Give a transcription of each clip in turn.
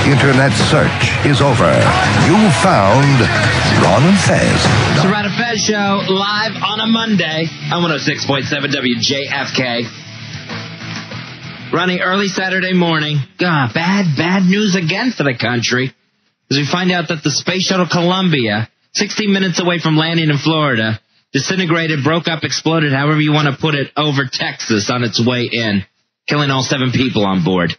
internet search is over. You found Ron and Fez. It's the Ron and Fez Show, live on a Monday on 106.7 WJFK. Running early Saturday morning. God, bad news again for the country. As we find out that the Space Shuttle Columbia, 60 minutes away from landing in Florida, disintegrated, broke up, exploded, however you want to put it, over Texas on its way in, killing all 7 people on board.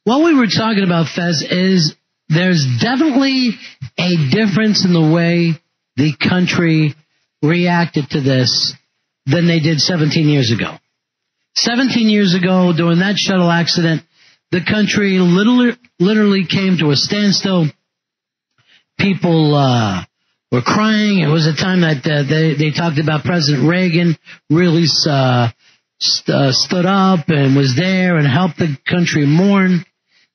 What we were talking about, Fez, is there's definitely a difference in the way the country reacted to this than they did 17 years ago. 17 years ago, during that shuttle accident, the country literally came to a standstill. People were crying. It was a time that they talked about President Reagan really stood up and was there and helped the country mourn.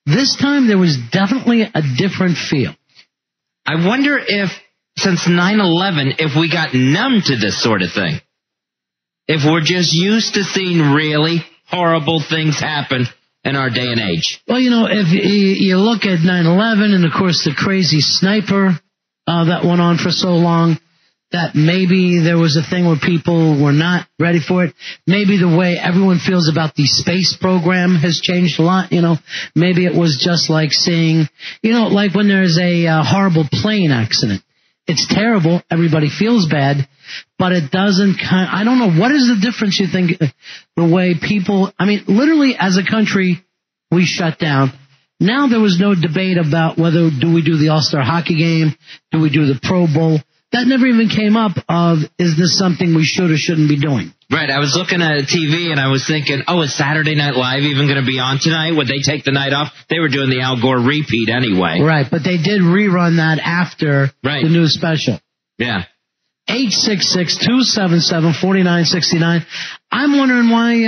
This time, there was definitely a different feel. I wonder if, since 9/11, if we got numb to this sort of thing. If we're just used to seeing really horrible things happen in our day and age. Well, if you look at 9/11 and, of course, the crazy sniper that went on for so long, that maybe there was a thing where people were not ready for it. Maybe the way everyone feels about the space program has changed a lot. Maybe it was just like seeing, like when there's a horrible plane accident. It's terrible. Everybody feels bad, but it doesn't I don't know. What is the difference, you think, the way people, literally as a country, we shut down. Now there was no debate about whether do we do the All-Star hockey game, do we do the Pro Bowl. That never even came up of, is this something we should or shouldn't be doing? Right. I was looking at TV and I was thinking, is Saturday Night Live even going to be on tonight? Would they take the night off? They were doing the Al Gore repeat anyway. Right. But they did rerun that after the new special. Yeah. 866-277-4969. I'm wondering why,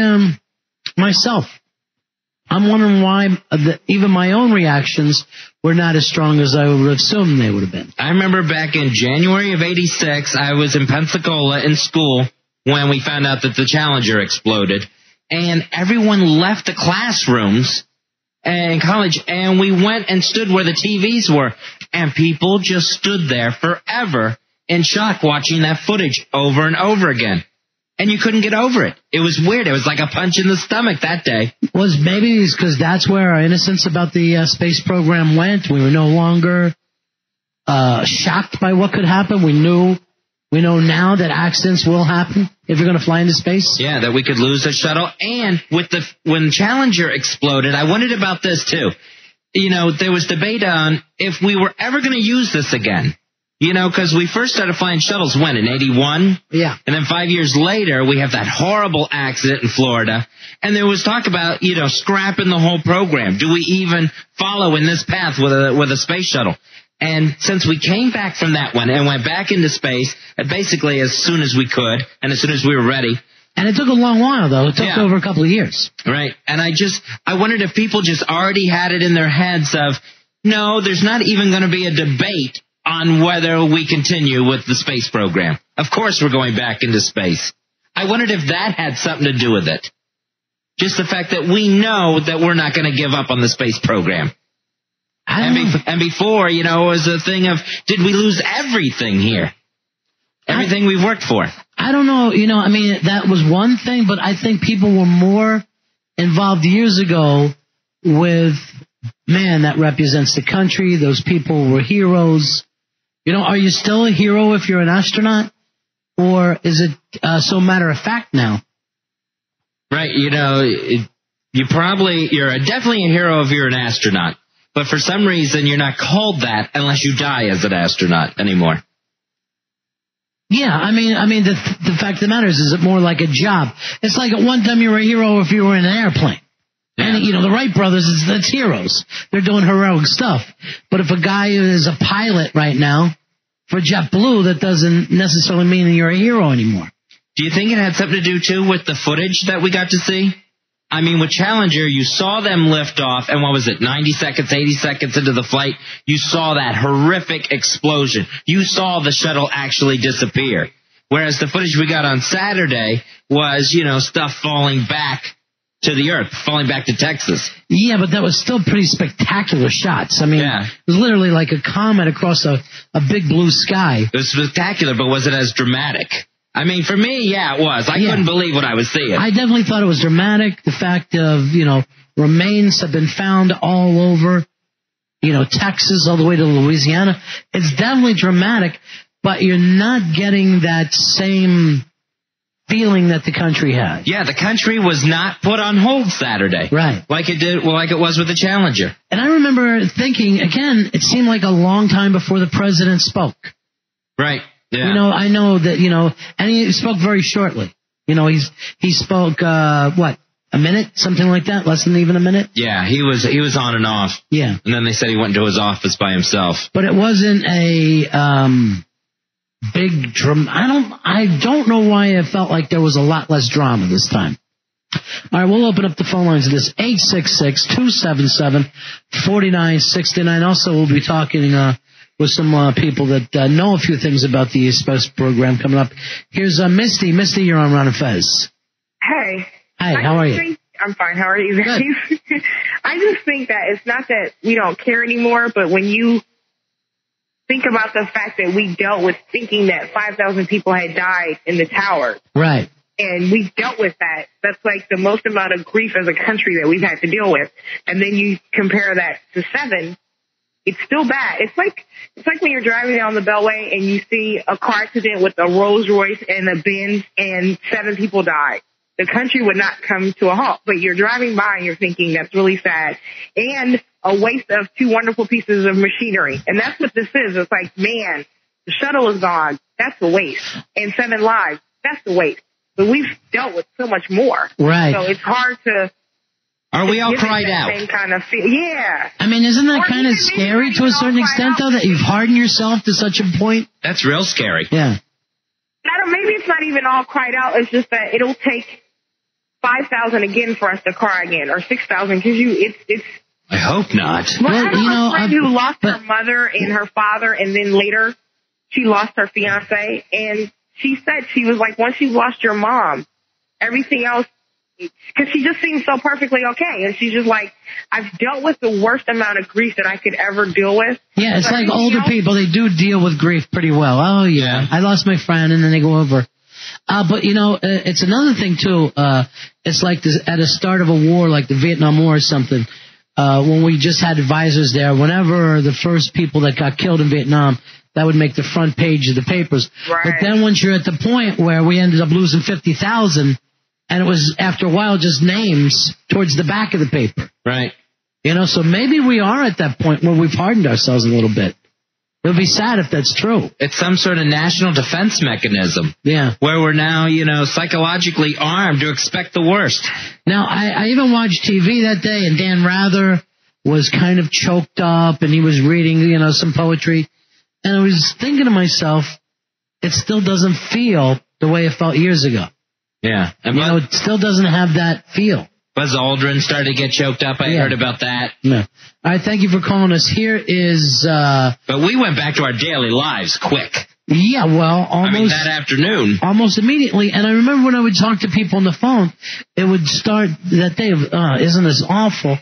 I'm wondering why even my own reactions were not as strong as I would have assumed they would have been. I remember back in January of '86, I was in Pensacola in school when we found out that the Challenger exploded, and everyone left the classrooms in college, and we went and stood where the TVs were, and people just stood there forever in shock watching that footage over and over again. And you couldn't get over it. It was weird. It was like a punch in the stomach that day. Maybe it's because that's where our innocence about the space program went. We were no longer shocked by what could happen. We know now that accidents will happen if you're going to fly into space. Yeah, that we could lose a shuttle. And when Challenger exploded, I wondered about this too. There was debate on if we were ever going to use this again. Because we first started flying shuttles when? In 81? Yeah. And then 5 years later, we have that horrible accident in Florida. And there was talk about, scrapping the whole program. Do we even follow in this path with a space shuttle? And since we came back from that one and went back into space, basically as soon as we could and as soon as we were ready. And it took a long while, though. It took over a couple of years. Right. And I wondered if people just already had it in their heads of, no, there's not even going to be a debate on whether we continue with the space program. Of course we're going back into space. I wondered if that had something to do with it. Just the fact that we know that we're not going to give up on the space program. And before, it was a thing of, did we lose everything here? Everything we've worked for? I don't know. That was one thing, but I think people were more involved years ago with, man, that represents the country. Those people were heroes. Are you still a hero if you're an astronaut? Or is it so matter of fact now? Right. You're definitely a hero if you're an astronaut. But for some reason, you're not called that unless you die as an astronaut anymore. Yeah, the fact of the matter is it more like a job? It's like at one time you were a hero if you were in an airplane. Yeah. And, the Wright brothers, that's heroes. They're doing heroic stuff. But if a guy is a pilot right now for JetBlue, that doesn't necessarily mean that you're a hero anymore. Do you think it had something to do, too, with the footage that we got to see? With Challenger, you saw them lift off, and what was it, 90 seconds, 80 seconds into the flight, you saw that horrific explosion. You saw the shuttle actually disappear. Whereas the footage we got on Saturday was, stuff falling back to the earth, falling back to Texas. Yeah, but that was still pretty spectacular shots. I mean, It was literally like a comet across a big blue sky. It was spectacular, but was it as dramatic? I mean, for me, yeah, it was. I couldn't believe what I was seeing. I definitely thought it was dramatic. The fact of, remains have been found all over, Texas all the way to Louisiana. It's definitely dramatic, but you're not getting that same feeling that the country had. Yeah, the country was not put on hold Saturday. Right. Like it was with the Challenger. And I remember thinking, again, it seemed like a long time before the president spoke. Right. Yeah. I know that, and he spoke very shortly. He spoke, a minute? Something like that? Less than even a minute? Yeah, he was on and off. Yeah. And then they said he went into his office by himself. But it wasn't a, big drama. I don't know why I felt like there was a lot less drama this time. All right, we'll open up the phone lines to this 866-277-4969. Also, we'll be talking with some people that know a few things about the Express program coming up. Here's Misty. Misty, you're on Ron and Fez. Hey. Hi, how are you? I'm fine. How are you guys? I just think that it's not that we don't care anymore, but when you think about the fact that we dealt with thinking that 5,000 people had died in the tower. Right. And we dealt with that. That's like the most amount of grief as a country that we've had to deal with. And then you compare that to 7, it's still bad. It's like when you're driving down the Beltway and you see a car accident with a Rolls Royce and a Benz and 7 people died. The country would not come to a halt, but you're driving by and you're thinking that's really sad. And a waste of 2 wonderful pieces of machinery. And that's what this is. It's like, man, the shuttle is gone. That's a waste. And 7 lives. That's a waste. But we've dealt with so much more. Right. So it's hard to... Are we all cried out? Same kind of yeah. I mean, isn't that kind of scary to a certain extent, though, that you've hardened yourself to such a point? That's real scary. Yeah. Maybe it's not even all cried out. It's just that it'll take 5,000 again for us to cry again, or 6,000, because it's. I hope not. Well, I have a friend who lost her mother and her father, and then later she lost her fiance, and she said she was like, once you lost your mom, everything else, because she just seems so perfectly okay, and she's just like, I've dealt with the worst amount of grief that I could ever deal with. Yeah, it's like older people, they do deal with grief pretty well. Oh, yeah, I lost my friend, and then they go over. But, it's another thing, too. It's like at the start of a war, like the Vietnam War or something, when we just had advisors there, whenever the first people that got killed in Vietnam, that would make the front page of the papers. Right. But then once you're at the point where we ended up losing 50,000, and it was, after a while, just names towards the back of the paper. Right. So maybe we are at that point where we've hardened ourselves a little bit. It would be sad if that's true. It's some sort of national defense mechanism. Yeah. Where we're now, psychologically armed to expect the worst. Now, I even watched TV that day, and Dan Rather was kind of choked up, and he was reading, some poetry. And I was thinking to myself, it still doesn't feel the way it felt years ago. Yeah. And it still doesn't have that feel. Buzz Aldrin started to get choked up. I heard about that. No. All right, thank you for calling us. Here is... But we went back to our daily lives quick. Yeah, well, almost... that afternoon. Almost immediately. And I remember when I would talk to people on the phone, it would start that day of, isn't this awful?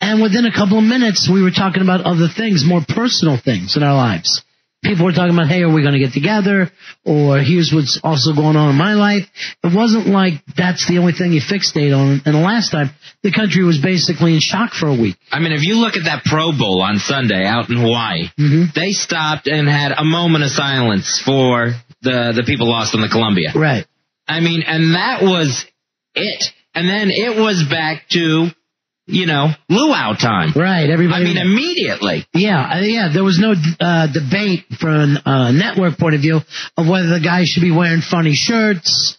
And within a couple of minutes, we were talking about other things, more personal things in our lives. People were talking about, hey, are we going to get together? Or here's what's also going on in my life. It wasn't like that's the only thing you fixate on. And the last time, the country was basically in shock for a week. I mean, if you look at that Pro Bowl on Sunday out in Hawaii, they stopped and had a moment of silence for the people lost on the Columbia. Right. I mean, and that was it. And then it was back to... luau time. Right, everybody. I mean, immediately. Yeah. There was no debate from a network point of view of whether the guys should be wearing funny shirts,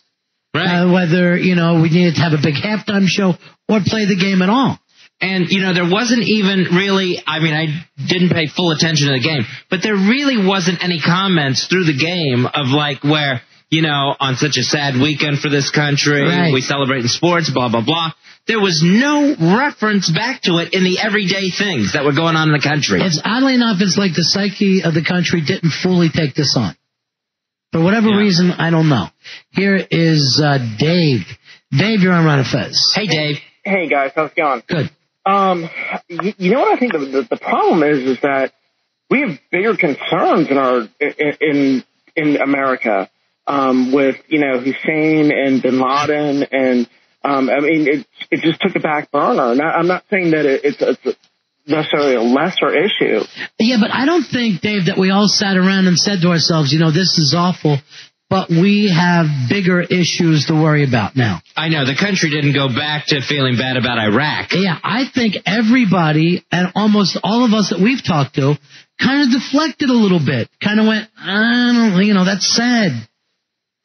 right? Whether we needed to have a big halftime show or play the game at all. And there wasn't even really. I mean, I didn't pay full attention to the game, but there really wasn't any comments through the game of like where on such a sad weekend for this country, we celebrate in sports, blah blah blah. There was no reference back to it in the everyday things that were going on in the country. It's oddly enough, it's like the psyche of the country didn't fully take this on. For whatever reason, I don't know. Here is Dave. Dave, you're on Ron and Fez. Hey, Dave. Hey guys, how's it going? Good. You know what I think the problem is that we have bigger concerns in America with Hussein and Bin Laden, and I mean it just took a back burner. And I'm not saying that it's necessarily a lesser issue. Yeah, but I don't think, Dave, that we all sat around and said to ourselves, this is awful, but we have bigger issues to worry about now. I know. The country didn't go back to feeling bad about Iraq. Yeah, I think everybody and almost all of us that we've talked to kind of deflected a little bit. Kind of went, that's sad.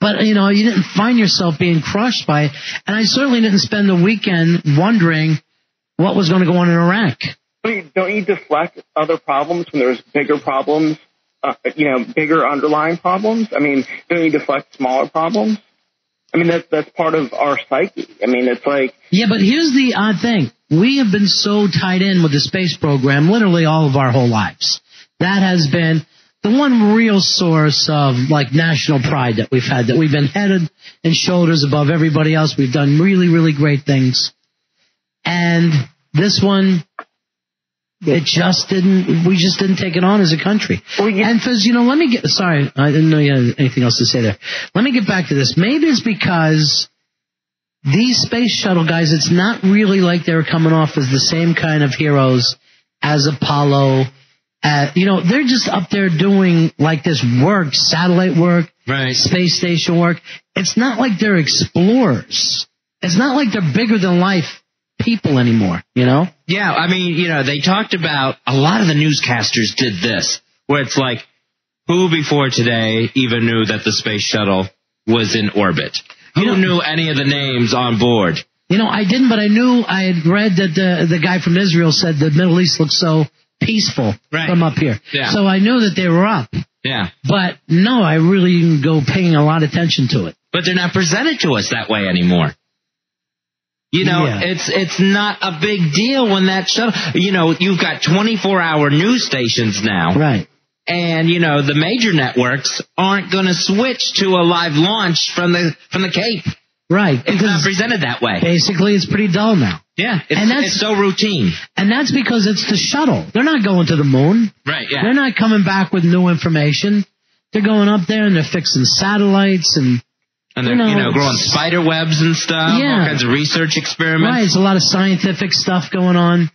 But, you didn't find yourself being crushed by it. And I certainly didn't spend the weekend wondering what was going to go on in Iraq. Don't you deflect other problems when there's bigger problems, bigger underlying problems? I mean, don't you deflect smaller problems? I mean, that's part of our psyche. I mean, it's like... Yeah, but here's the odd thing. We have been so tied in with the space program literally all of our whole lives. That has been the one real source of, national pride that we've had, that we've been head and shoulders above everybody else. We've done really, really great things. And this one... we just didn't take it on as a country. And Fizz, sorry, I didn't know you had anything else to say there. Let me get back to this. Maybe it's because these space shuttle guys, it's not really like they're coming off as the same kind of heroes as Apollo. They're just up there doing this work, satellite work, right, space station work. It's not like they're explorers. It's not like they're bigger than life people anymore, Yeah, I mean, they talked about, a lot of the newscasters did this, where it's like, who before today even knew that the space shuttle was in orbit? Who knew any of the names on board? I didn't, but I had read that the guy from Israel said the Middle East looks so peaceful from up here. Yeah. So I knew that they were up. Yeah. But no, I really didn't go paying a lot of attention to it. But they're not presented to us that way anymore. It's not a big deal when that shuttle, you've got 24-hour news stations now. Right. And, the major networks aren't going to switch to a live launch from the Cape. Right. It's not presented that way. Basically, it's pretty dull now. Yeah. It's so routine. And that's because it's the shuttle. They're not going to the moon. Right, yeah. They're not coming back with new information. They're going up there and they're fixing satellites and they're, growing spider webs and stuff, all kinds of research experiments. Right, it's a lot of scientific stuff going on.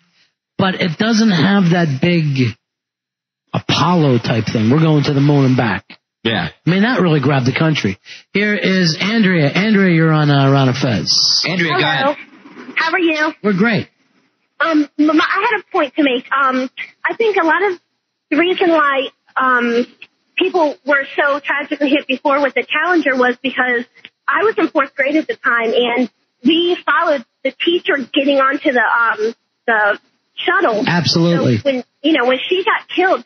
But it doesn't have that big Apollo type thing. We're going to the moon and back. Yeah. I mean, that really grabbed the country. Here is Andrea. Andrea, you're on Ron Fez. Andrea, hello. Go ahead. How are you? We're great. I had a point to make. I think a lot of the reason why people were so tragically hit before with the Challenger was because I was in 4th grade at the time, and we followed the teacher getting onto the shuttle. Absolutely. So when she got killed,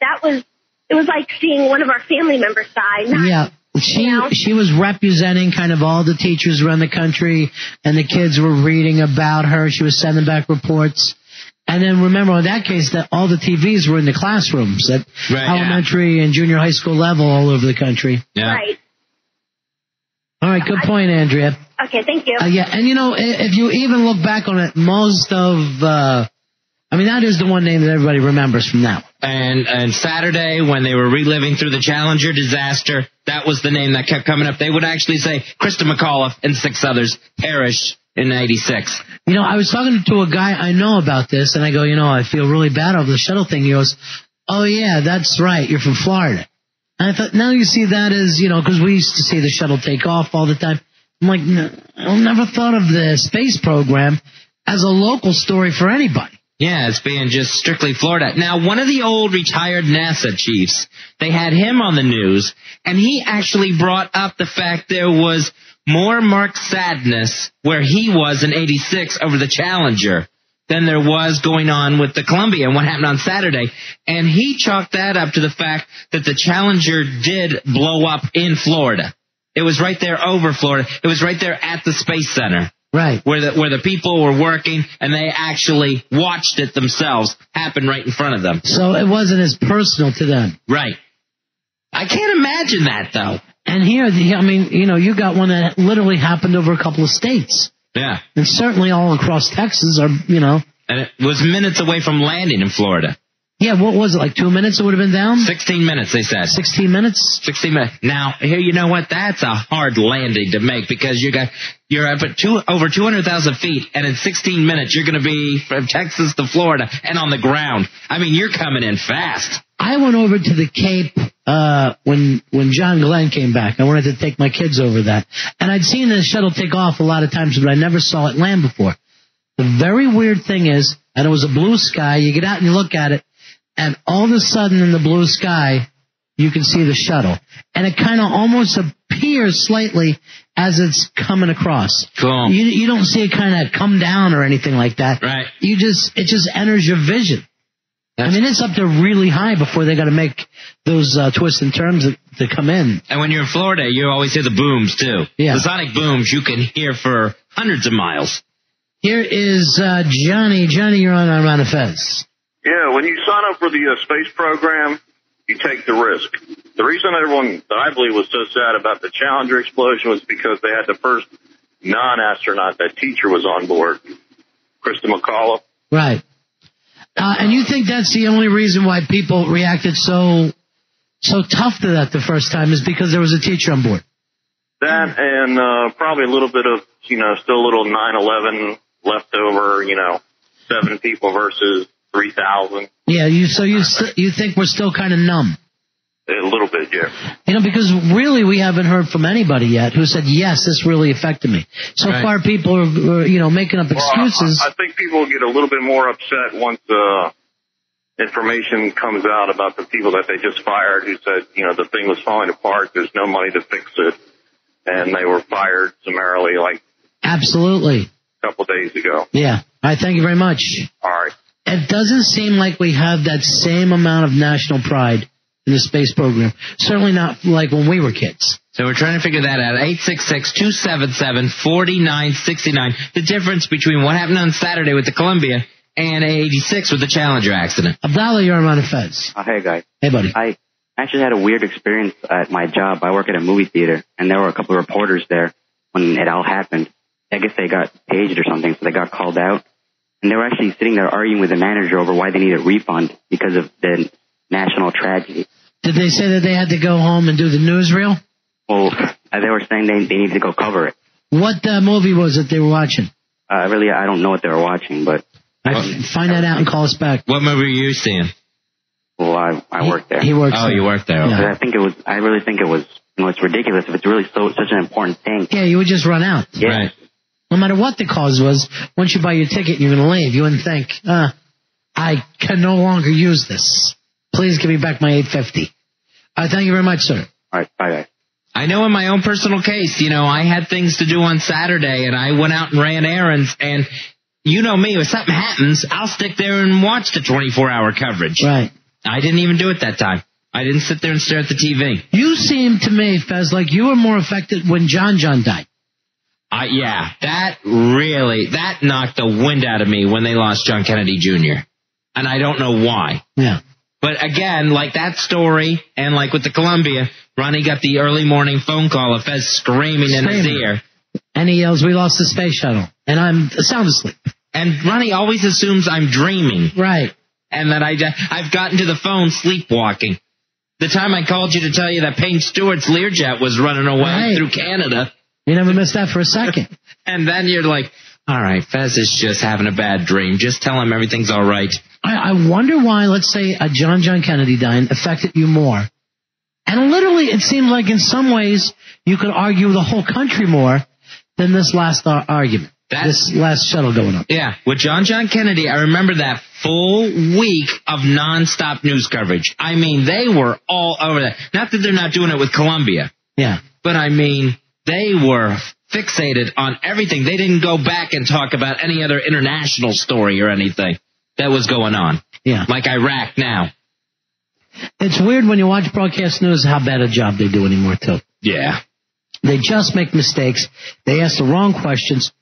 it was like seeing one of our family members die. Yeah. She was representing kind of all the teachers around the country, and the kids were reading about her. She was sending back reports. And then remember, in that case, that all the TVs were in the classrooms at elementary and junior high school level all over the country. Yeah. Right. All right, good point, Andrea. Okay, thank you. And if you even look back on it, most of, that is the one name that everybody remembers from that one. And Saturday, when they were reliving through the Challenger disaster, that was the name that kept coming up. They would actually say Krista McAuliffe and 6 others perished in 86. I was talking to a guy I know about this, and I go, I feel really bad over the shuttle thing. He goes, oh, yeah, that's right. You're from Florida. And I thought, now you see that as, because we used to see the shuttle take off all the time. I'm like, no, I never thought of the space program as a local story for anybody. Yeah, it's being just strictly Florida. Now, one of the old retired NASA chiefs, they had him on the news, and he actually brought up the fact there was more marked sadness where he was in 86 over the Challenger than there was going on with the Columbia and what happened on Saturday. And he chalked that up to the fact that the Challenger did blow up in Florida. It was right there over Florida. It was right there at the Space Center. Right. Where the people were working, and they actually watched it themselves happen right in front of them. So it wasn't as personal to them. Right. I can't imagine that, though. And here, you got one that literally happened over a couple of states. Yeah. And certainly all across Texas are, And it was minutes away from landing in Florida. Yeah, what was it, like 2 minutes it would have been down? 16 minutes, they said. 16 minutes? 16 minutes. Now, here, you know what? That's a hard landing to make because you're up at over 200,000 feet, and in 16 minutes you're going to be from Texas to Florida and on the ground. I mean, you're coming in fast. I went over to the Cape when John Glenn came back. I wanted to take my kids over that. And I'd seen the shuttle take off a lot of times, but I never saw it land before. The very weird thing is, and it was a blue sky, you get out and you look at it, and all of a sudden in the blue sky, you can see the shuttle. And it kind of almost appears slightly as it's coming across. Cool. You don't see it kind of come down or anything like that. Right. It just enters your vision. I mean, it's up there really high before they got to make those twists and turns to come in. And when you're in Florida, you always hear the booms, too. Yeah. The sonic booms you can hear for hundreds of miles. Here is Johnny. Johnny, you're on Ron and Fez. Yeah, when you sign up for the space program, you take the risk. The reason everyone, that I believe, was so sad about the Challenger explosion was because they had the first non-astronaut, that teacher was on board, Krista McCullough. Right. And you think that's the only reason why people reacted so tough to that the first time is because there was a teacher on board? That and probably a little bit of, still a little 9/11 left over, 7 people versus 3,000. Yeah, you think we're still kind of numb? A little bit, yeah. Because really we haven't heard from anybody yet who said, yes, this really affected me. So far people are, making up excuses. I think people will get a little bit more upset once information comes out about the people that they just fired who said, the thing was falling apart, there's no money to fix it, and they were fired summarily Absolutely. a couple days ago. Yeah. All right, thank you very much. All right. It doesn't seem like we have that same amount of national pride in the space program. Certainly not like when we were kids. So we're trying to figure that out. 866-277-4969. The difference between what happened on Saturday with the Columbia and 86 with the Challenger accident. Abdallah, you're on Fez. Hey, guys. Hey, buddy. I actually had a weird experience at my job. I work at a movie theater, and there were a couple of reporters there when it all happened. I guess they got paged or something, so they got called out. And they were actually sitting there arguing with the manager over why they need a refund because of the national tragedy. Did they say that they had to go home and do the newsreel? Well, they were saying they needed to go cover it. What movie was it they were watching? I don't know what they were watching, but... Find that out and call us back. What movie were you seeing? Well, I worked there. He works there. Oh, you worked there. Yeah. I really think it was, it's ridiculous if it's really such an important thing. Yeah, you would just run out. Yeah. Right. No matter what the cause was, once you buy your ticket and you're going to leave, you wouldn't think, I can no longer use this. Please give me back my $8.50. Thank you very much, sir. All right, bye, guys. I know in my own personal case, I had things to do on Saturday, and I went out and ran errands, and you know me, if something happens, I'll stick there and watch the 24-hour coverage. Right. I didn't even do it that time. I didn't sit there and stare at the TV. You seem to me, Fez, like you were more affected when John died. Yeah, that knocked the wind out of me when they lost John Kennedy Jr. And I don't know why. Yeah. But again, like that story, and like with the Columbia, Ronnie got the early morning phone call of Fez screaming in his ear. And he yells, we lost the space shuttle. And I'm sound asleep. And Ronnie always assumes I'm dreaming. Right. And that I've gotten to the phone sleepwalking. The time I called you to tell you that Payne Stewart's Learjet was running away through Canada. You never missed that for a second. And then you're like, all right, Fez is just having a bad dream. Just tell him everything's all right. I wonder why, let's say, a John Kennedy dying affected you more. And literally, it seemed like in some ways you could argue the whole country more than this last argument. This last shuttle going up. Yeah. With John Kennedy, I remember that full week of nonstop news coverage. I mean, they were all over that. Not that they're not doing it with Columbia. Yeah. But I mean, they were fixated on everything. They didn't go back and talk about any other international story or anything that was going on. Yeah. Like Iraq now. It's weird when you watch broadcast news how bad a job they do anymore, too. Yeah. They just make mistakes. They ask the wrong questions.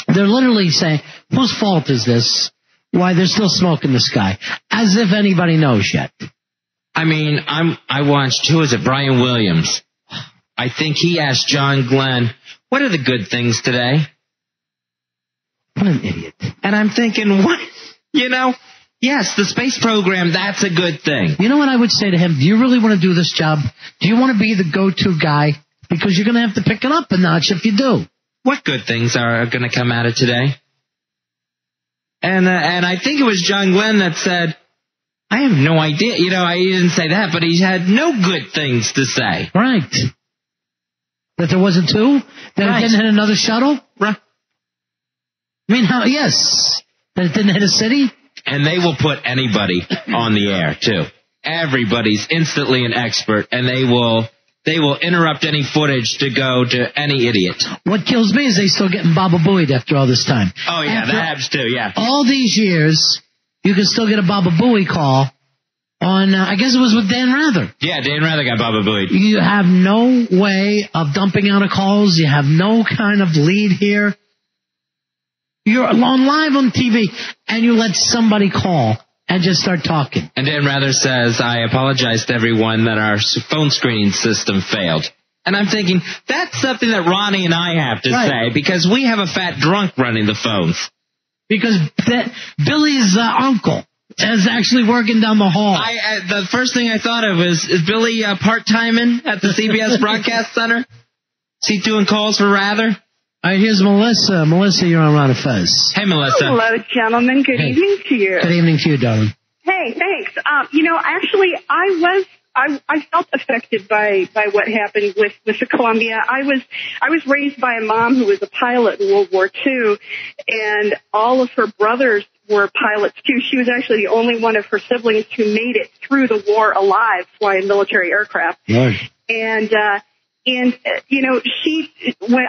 They're literally saying, whose fault is this? Why, there's still smoke in the sky. As if anybody knows yet. I mean, I watched, who is it, Brian Williams. I think he asked John Glenn, what are the good things today? What an idiot. And I'm thinking, what? Yes, the space program, that's a good thing. You know what I would say to him? Do you really want to do this job? Do you want to be the go-to guy? Because you're going to have to pick it up a notch if you do. What good things are going to come out of today? And I think it was John Glenn that said, I have no idea. He didn't say that, but he had no good things to say. Right. That there wasn't two? That it didn't hit another shuttle? Right. I mean, yes. That it didn't hit a city? And they will put anybody on the air, too. Everybody's instantly an expert, and they will interrupt any footage to go to any idiot. What kills me is they still getting Baba Booeyed after all this time. Oh, yeah, that happens, too, yeah. All these years, you can still get a Baba Booey call on, I guess it was with Dan Rather. Yeah, Dan Rather got Baba Booeyed. You have no way of dumping out of calls. You have no kind of lead here. You're on live on TV, and you let somebody call and just start talking. And Dan Rather says, I apologize to everyone that our phone screening system failed. And I'm thinking, that's something that Ronnie and I have to say, because we have a fat drunk running the phones. Because Billy's uncle is actually working down the hall. The first thing I thought of is Billy part-timing at the CBS Broadcast Center? Is he doing calls for Rather? All right, here's Melissa. Melissa, you're on Ron and Fez. Hey, Melissa. Hello, gentlemen. Good evening to you. Good evening to you, darling. Hey, thanks. Actually, I felt affected by what happened with the Columbia. I was raised by a mom who was a pilot in World War II, and all of her brothers were pilots too. She was actually the only one of her siblings who made it through the war alive, flying military aircraft. Lord.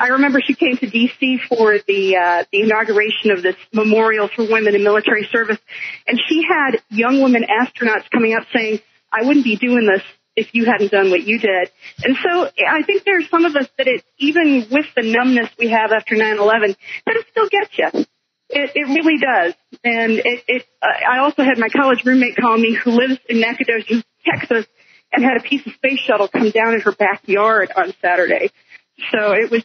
I remember she came to D.C. for the inauguration of this memorial for women in military service, and she had young women astronauts coming up saying, I wouldn't be doing this if you hadn't done what you did. And so I think there's some of us that even with the numbness we have after 9/11, that it still gets you. It really does. And I also had my college roommate call me who lives in Nacogdoches, Texas, and had a piece of space shuttle come down in her backyard on Saturday. So it was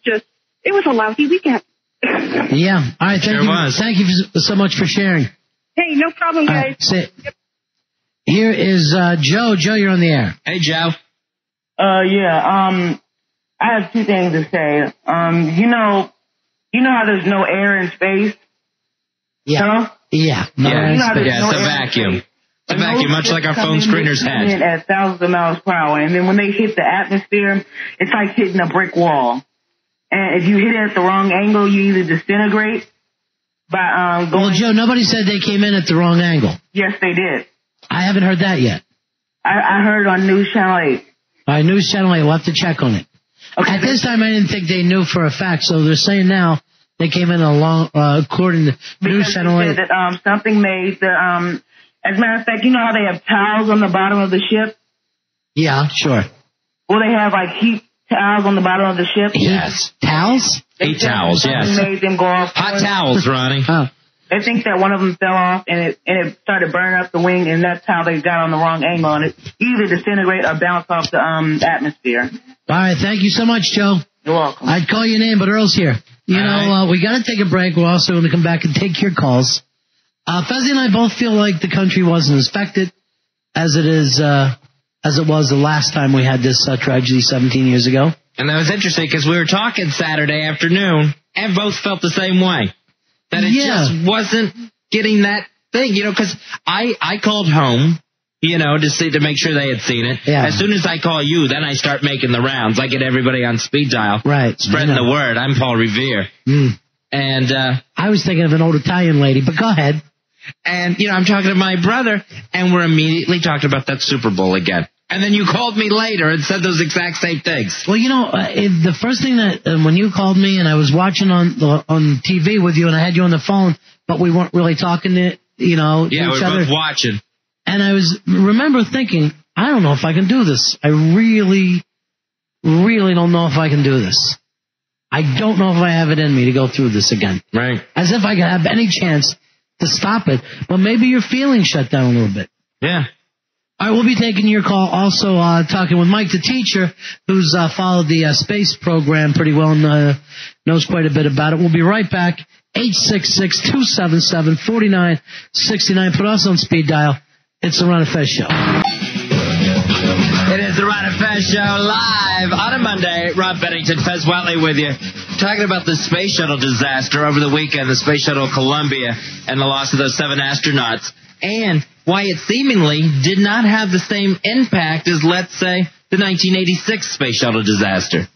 a lousy weekend. Yeah. All right. Thank you so much for sharing. Hey, no problem, guys. Yep. Here is Joe. Joe, you're on the air. Hey, Joe. I have two things to say. You know how there's no air in space? Yeah. Huh? Yeah. It's a vacuum. It's a vacuum, much like our phone screener's head. At thousands of miles per hour, and then when they hit the atmosphere, it's like hitting a brick wall. And if you hit it at the wrong angle, you either disintegrate by going. Well, Joe, nobody said they came in at the wrong angle. Yes, they did. I haven't heard that yet. I heard it on News Channel 8. All right, News Channel 8. We'll have to check on it. Okay, at this time, I didn't think they knew for a fact, so they're saying now they came in according to News Channel 8. Because that something made the as a matter of fact, you know how they have towels on the bottom of the ship? Yeah, sure. Well, they have like heat towels on the bottom of the ship. Yes. Towels? Heat towels, yes. Made them go off. Hot towels, Ronnie. Oh. They think that one of them fell off and it started burning up the wing, and that's how they got on the wrong angle, and it either disintegrate or bounce off the atmosphere. All right, thank you so much, Joe. You're welcome. I'd call your name, but Earl's here. We got to take a break. We're also going to come back and take your calls. Fezzi and I both feel like the country wasn't as affected as it was the last time we had this tragedy 17 years ago. And that was interesting because we were talking Saturday afternoon and both felt the same way. That it just wasn't getting that thing, because I called home, to make sure they had seen it. Yeah. As soon as I call you, then I start making the rounds. I get everybody on speed dial. Right. Spreading the word. I'm Paul Revere. And I was thinking of an old Italian lady, but go ahead. And, I'm talking to my brother, and we're immediately talking about that Super Bowl again. And then you called me later and said those exact same things. Well, the first thing that when you called me and I was watching on TV with you and I had you on the phone, but we weren't really talking to each other. Yeah, we were both watching. And I remember thinking, I don't know if I can do this. I really, really don't know if I can do this. I don't know if I have it in me to go through this again. Right. As if I could have any chance to stop it. But maybe your feelings shut down a little bit. Yeah. All right, we'll be taking your call. Also talking with Mike, the teacher, who's followed the space program pretty well and knows quite a bit about it. We'll be right back 866-277-4969. Put us on speed dial. It's the Ron and Fez Show. It is the Ron and Fez Show live on a Monday. Rob Bennington, Fez Watley with you. Talking about the space shuttle disaster over the weekend, the space shuttle Columbia, and the loss of those 7 astronauts, and why it seemingly did not have the same impact as, let's say, the 1986 space shuttle disaster.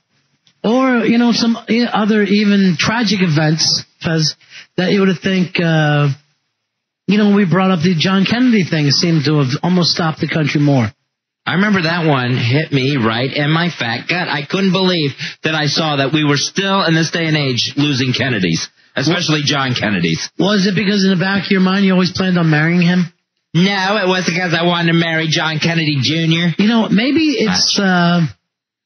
Or, some other even tragic events, Fez, that you would think, we brought up the John Kennedy thing. It seemed to have almost stopped the country more. I remember that one hit me right in my fat gut. I couldn't believe that I saw that we were still, in this day and age, losing Kennedys, especially John Kennedys. Was it because in the back of your mind you always planned on marrying him? No, it was because I wanted to marry John Kennedy Jr. Maybe it's... all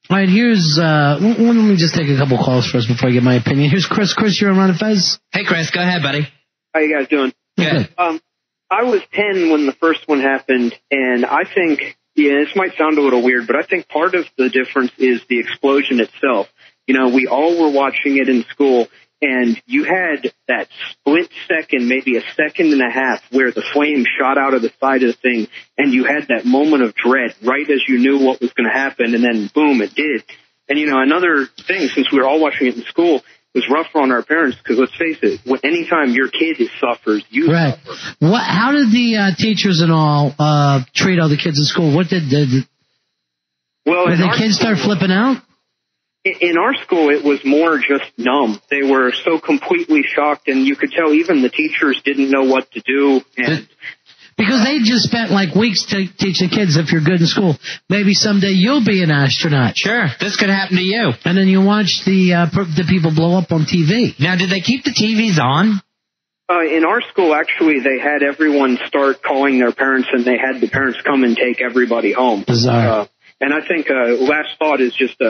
right, here's... let me just take a couple calls first before I get my opinion. Here's Chris. Chris, you're on Ron and Fez. Hey, Chris, go ahead, buddy. How you guys doing? Good. I was 10 when the first one happened, and I think... Yeah, this might sound a little weird, but I think part of the difference is the explosion itself. We all were watching it in school, and you had that split second, maybe a second and a half, where the flame shot out of the side of the thing, and you had that moment of dread right as you knew what was going to happen, and then boom, it did. And, another thing, since we were all watching it in school, was rough on our parents because, let's face it, anytime your kid suffers, you suffer. How did the teachers and all treat all the kids in school? What did the kids start flipping out? In our school, it was more just numb. They were so completely shocked, and you could tell even the teachers didn't know what to do. Because they just spent weeks to teach the kids if you're good in school. Maybe someday you'll be an astronaut. Sure, this could happen to you. And then you watch the people blow up on TV. Now, did they keep the TVs on? In our school, actually, they had everyone start calling their parents, and they had the parents come and take everybody home. Bizarre. And I think last thought is just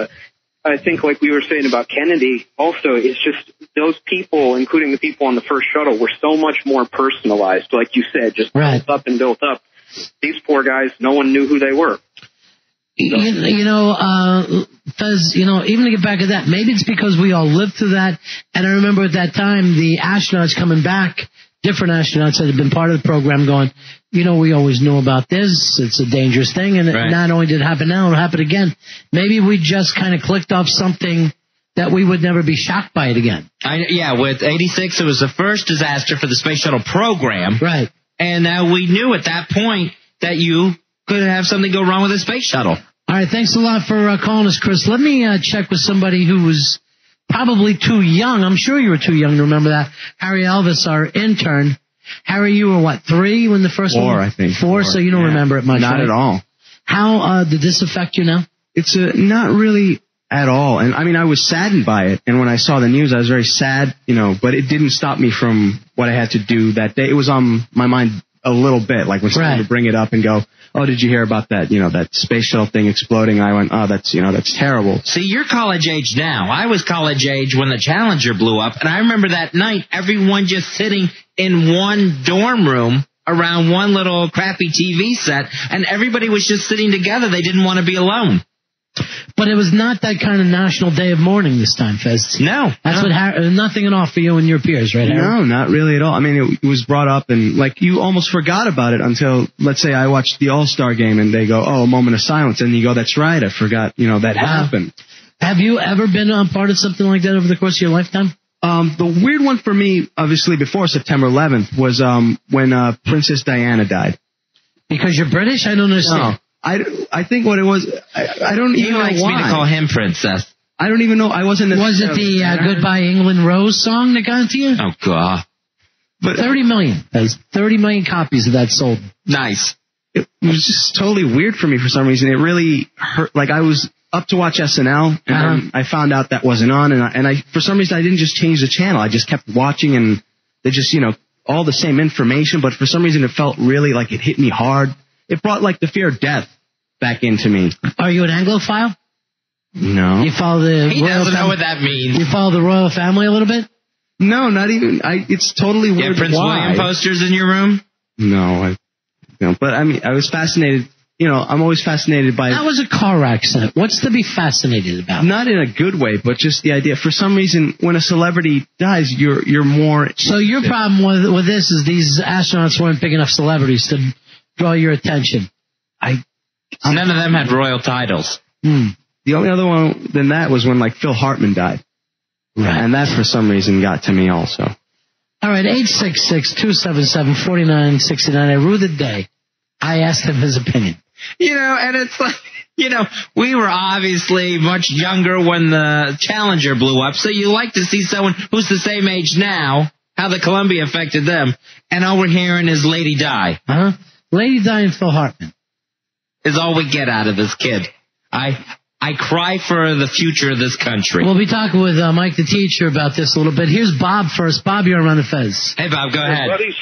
I think like we were saying about Kennedy also, it's just those people, including the people on the first shuttle, were so much more personalized, like you said, just built up and built up. These poor guys, no one knew who they were. Fez, even to get back to that, maybe it's because we all lived through that, and I remember at that time the astronauts coming back, different astronauts that had been part of the program going, we always knew about this. It's a dangerous thing. And not only did it happen now, it'll happen again. Maybe we just kind of clicked off something that we would never be shocked by it again. With 86, it was the first disaster for the space shuttle program. Right. And we knew at that point that you could have something go wrong with the space shuttle. All right. Thanks a lot for calling us, Chris. Let me check with somebody who was probably too young. I'm sure you were too young to remember that. Harry Elvis, our intern. Harry, you were 3 when the first one? 4, I think. 4, so you don't remember it much, Not at all. How did this affect you now? It's not really at all. And I mean, I was saddened by it. And when I saw the news, I was very sad, but it didn't stop me from what I had to do that day. It was on my mind a little bit, like when someone would bring it up and go, oh, did you hear about that, that space shuttle thing exploding? I went, oh, that's terrible. See, you're college age now. I was college age when the Challenger blew up. And I remember that night, everyone just sitting in one dorm room around one little crappy TV set. And everybody was just sitting together. They didn't want to be alone. But it was not that kind of national day of mourning this time, Fez. No. That's what nothing at all for you and your peers, right, Harry? No, not really at all. I mean, it was brought up and, you almost forgot about it until, let's say, I watched the All-Star game and they go, oh, a moment of silence. And you go, that's right, I forgot, that happened. Have you ever been a part of something like that over the course of your lifetime? The weird one for me, obviously, before September 11th, was when Princess Diana died. Because you're British? I don't understand. No. I think what it was, I don't even know why. He likes me to call him Princess. I don't even know. I wasn't. Was it the Goodbye England Rose song that got to you? Oh, God. But 30 million. There's 30 million copies of that sold. Nice. It was just totally weird for me for some reason. It really hurt. I was up to watch SNL, and then I found out that wasn't on, and I for some reason I didn't just change the channel. I just kept watching, and they just, all the same information, but for some reason it felt really it hit me hard. It brought the fear of death back into me. Are you an Anglophile? No. You follow the He doesn't know what that means. You follow the royal family a little bit? No, not even. It's totally weird. You have Prince William posters in your room? No, but I mean, I was fascinated, I'm always fascinated by. That was a car accident. What's to be fascinated about? Not in a good way, but just the idea. For some reason, when a celebrity dies, you're more. So your problem with this is these astronauts weren't big enough celebrities to draw your attention. None of them had royal titles. The only other one than that was when Phil Hartman died. Right. And that for some reason got to me also. All right, 866-277-4969. I rue the day I asked him his opinion. And it's like, we were obviously much younger when the Challenger blew up, so you like to see someone who's the same age now, how the Columbia affected them, and all we're hearing is Lady Di. Lady Di and Phil Hartman. Is all we get out of this kid. I cry for the future of this country. We'll be talking with Mike the teacher about this a little bit. Here's Bob first. Bob, you're on the Fez. Hey, Bob, go ahead. Buddies.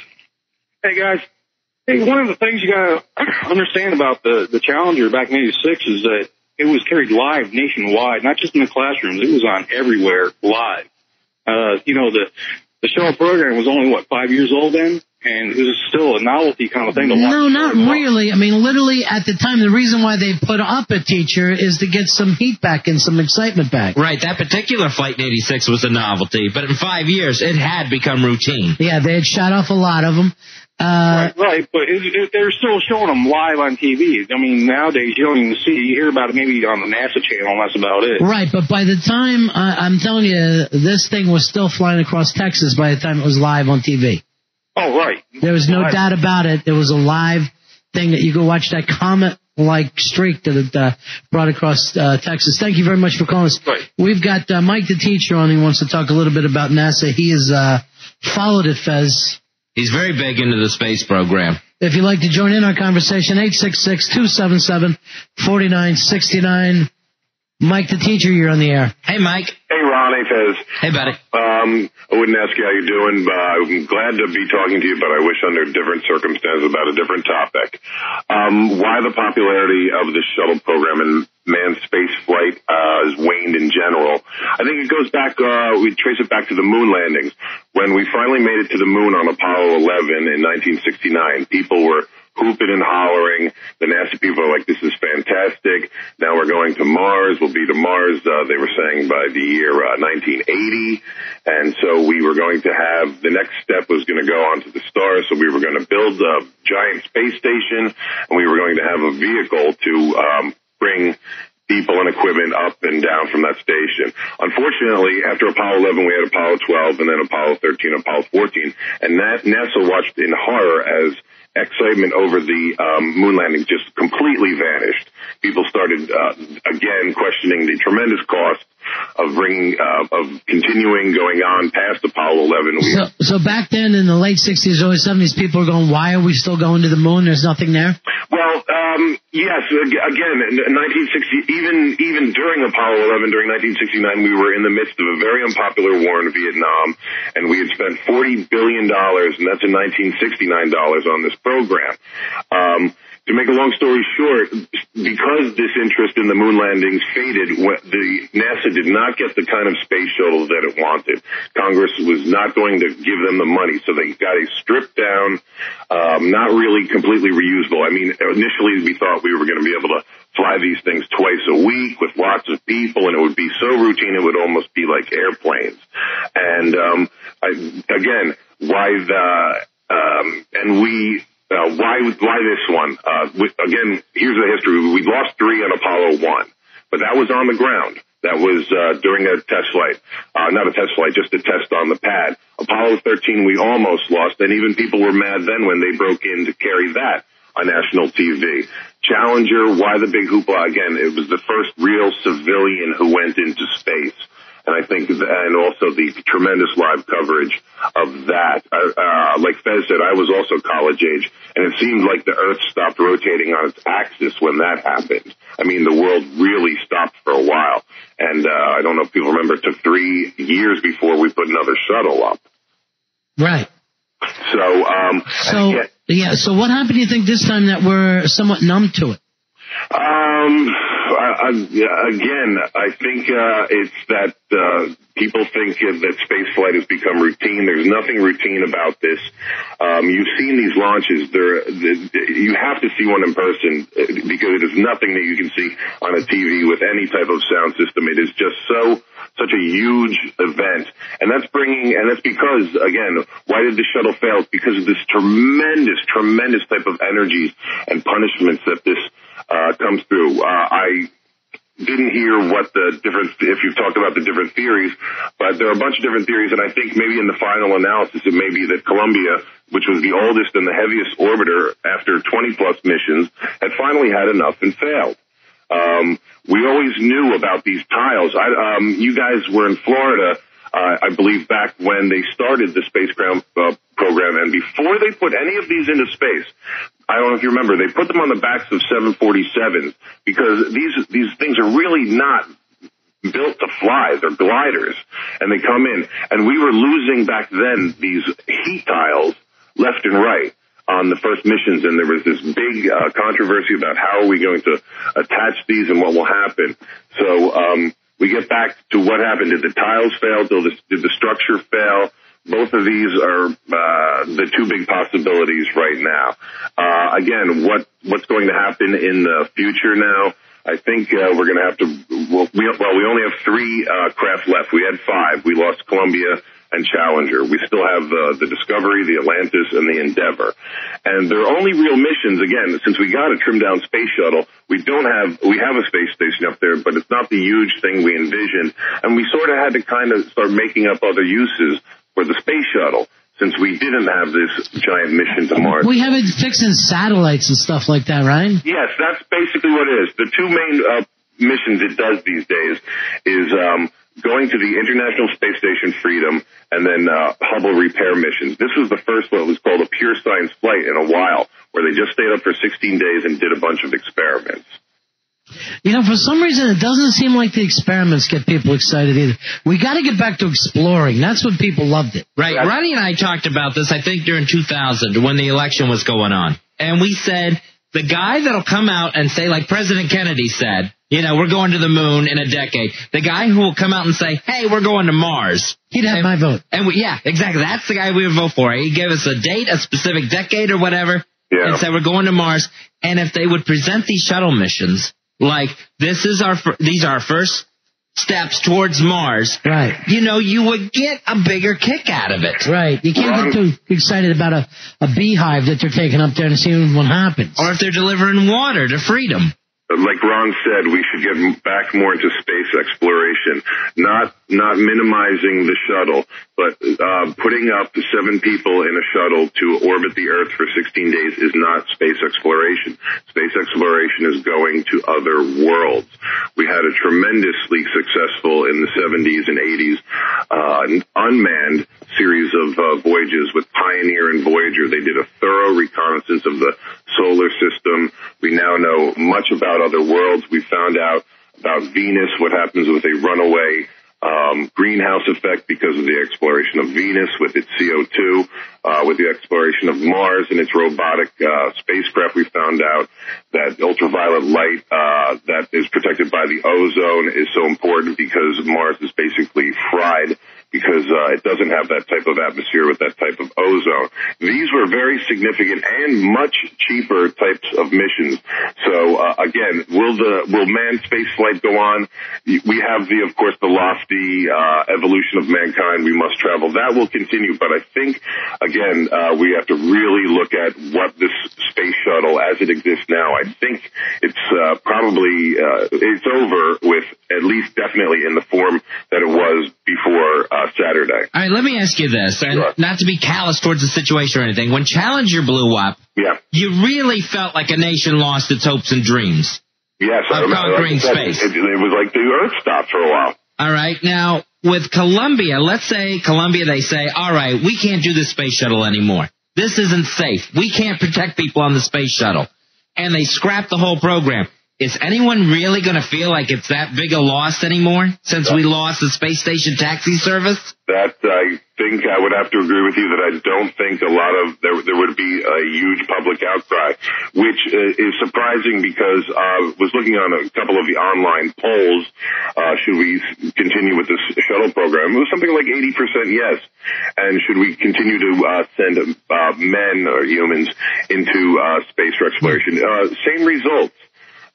Hey, guys. Hey, one of the things you got to understand about the Challenger back in '86 is that it was carried live nationwide, not just in the classrooms. It was on everywhere live. The show program was only, 5 years old then? And it was still a novelty kind of thing to watch. No, not really. I mean, literally, at the time, the reason why they put up a teacher is to get some heat back and some excitement back. Right, that particular flight in '86 was a novelty, but in 5 years, it had become routine. Yeah, they had shot off a lot of them. Right, but they're still showing them live on TV. I mean, nowadays, you don't even see, you hear about it maybe on the NASA channel, and that's about it. Right, but by the time, I'm telling you, this thing was still flying across Texas by the time it was live on TV. Oh, right. There was no doubt about it. It was a live thing that you could watch that comet-like streak that it brought across Texas. Thank you very much for calling us. Right. We've got Mike the teacher on. He wants to talk a little bit about NASA. He has followed it, Fez. He's very big into the space program. If you'd like to join in our conversation, 866-277-4969. Mike the teacher, you're on the air. Hey, Mike. Hey, Ron. Hey, Fez. Hey, buddy. I wouldn't ask you how you're doing, but I'm glad to be talking to you, but I wish under different circumstances about a different topic. Why the popularity of the shuttle program and manned space flight has waned in general. I think it goes back, we trace it back to the moon landings. When we finally made it to the moon on Apollo 11 in 1969, people were hooping and hollering. The NASA people are like, this is fantastic. Now we're going to Mars. We'll be to Mars, they were saying, by the year 1980. And so we were going to have, the next step was going to go onto the stars. So we were going to build a giant space station, and we were going to have a vehicle to bring people and equipment up and down from that station. Unfortunately, after Apollo 11, we had Apollo 12, and then Apollo 13, Apollo 14. And that NASA watched in horror as excitement over the moon landing just completely vanished. People started again questioning the tremendous cost of continuing going on past Apollo 11. So back then in the late 60s, early 70s, people were going, why are we still going to the moon? There's nothing there? Well, yes, again, in 1960, even during Apollo 11, during 1969, we were in the midst of a very unpopular war in Vietnam, and we had spent $40 billion, and that's in 1969 dollars on this program. To make a long story short, because this interest in the moon landings faded, NASA did not get the kind of space shuttle that it wanted. Congress was not going to give them the money, so they got a stripped down, not really completely reusable. I mean, initially we thought we were going to be able to fly these things twice a week with lots of people, and it would be so routine it would almost be like airplanes. And why this one? Again, here's the history. We lost 3 on Apollo 1, but that was on the ground. That was during a test flight. Not a test flight, just a test on the pad. Apollo 13, we almost lost, and even people were mad then when they broke in to carry that on national TV. Challenger, why the big hoopla? Again, it was the first real civilian who went into space. And I think, and also the tremendous live coverage of that. Like Fez said, I was also college age, and it seemed like the Earth stopped rotating on its axis when that happened. I mean, the world really stopped for a while. And I don't know if people remember, it took 3 years before we put another shuttle up. Right. So what happened, do you think, this time that we're somewhat numb to it? Again, I think it's that people think that spaceflight has become routine. There's nothing routine about this. You've seen these launches. You have to see one in person because it is nothing that you can see on a TV with any type of sound system. It is just such a huge event. And that's because, again, why did the shuttle fail? It's because of this tremendous type of energies and punishments that this comes through. I didn't hear if you've talked about the different theories, but there are a bunch of different theories, and I think maybe in the final analysis it may be that Columbia, which was the oldest and the heaviest orbiter after 20-plus missions, had finally had enough and failed. We always knew about these tiles. You guys were in Florida, I believe, back when they started the spacecraft program, and before they put any of these into space, I don't know if you remember, they put them on the backs of 747s because these things are really not built to fly. They're gliders, and they come in, and we were losing back then these heat tiles left and right on the first missions, and there was this big controversy about how are we going to attach these and what will happen. So we get back to what happened. Did the tiles fail? Did the structure fail? Both of these are the two big possibilities right now. Again, what's going to happen in the future now? I think we're going to have to. We only have 3 craft left. We had 5. We lost Columbia and Challenger. We still have the Discovery, the Atlantis, and the Endeavour. And they're only real missions, again, since we got a trimmed-down space shuttle. We have a space station up there, but it's not the huge thing we envisioned. And we sort of had to kind of start making up other uses for the space shuttle, since we didn't have this giant mission to Mars. We have it fixing satellites and stuff like that, right? Yes, that's basically what it is. The 2 main missions it does these days is going to the International Space Station Freedom and then Hubble repair missions. This was the first one. It was called a pure science flight in a while, where they just stayed up for 16 days and did a bunch of experiments. You know, for some reason, it doesn't seem like the experiments get people excited either. We got to get back to exploring. That's when people loved it. Right. Ronnie and I talked about this, I think, during 2000 when the election was going on. And we said, the guy that'll come out and say, like President Kennedy said, we're going to the moon in a decade. The guy who will come out and say, hey, we're going to Mars. He'd have my vote. Yeah, exactly. That's the guy we would vote for. He'd give us a date, a specific decade or whatever, and say we're going to Mars. And if they would present these shuttle missions, like, these are our first steps towards Mars. Right. You would get a bigger kick out of it. Right. You can't get too excited about a beehive that they're taking up there and seeing what happens. Or if they're delivering water to freedom. Like Ron said, we should get back more into space exploration, not minimizing the shuttle, but putting up 7 people in a shuttle to orbit the Earth for 16 days is not space exploration. Space exploration is going to other worlds. We had a tremendously successful in the 70s and 80s unmanned series of voyages with Pioneer and Voyager. They did a thorough reconnaissance of the solar system. We now know much about other worlds. We found out about Venus, what happens with a runaway greenhouse effect because of the exploration of Venus with its CO2, with the exploration of Mars and its robotic spacecraft. We found out that ultraviolet light that is protected by the ozone is so important because Mars is basically fried because it doesn't have that type of atmosphere with that type of ozone. These were very significant and much cheaper types of missions. So again, will manned space flight go on? We have of course, the lofty evolution of mankind. We must travel. That will continue. But I think again, we have to really look at what this space shuttle as it exists now. I think it's probably it's over with, at least definitely in the form that it was before Saturday. All right, let me ask you this, and not to be callous towards the situation or anything. When Challenger blew up, you really felt like a nation lost its hopes and dreams. Yes, I remember. Conquering space. It was like the Earth stopped for a while. All right, now with Columbia, let's say Columbia, they say, all right, we can't do the space shuttle anymore. This isn't safe. We can't protect people on the space shuttle. And they scrap the whole program. is anyone really going to feel like it's that big a loss anymore since we lost the space station taxi service? That I think I would have to agree with you that I don't think a lot of there would be a huge public outcry, which is surprising because I was looking on a couple of the online polls. Should we continue with this shuttle program? It was something like 80% yes. And should we continue to send men or humans into space for exploration? Same results.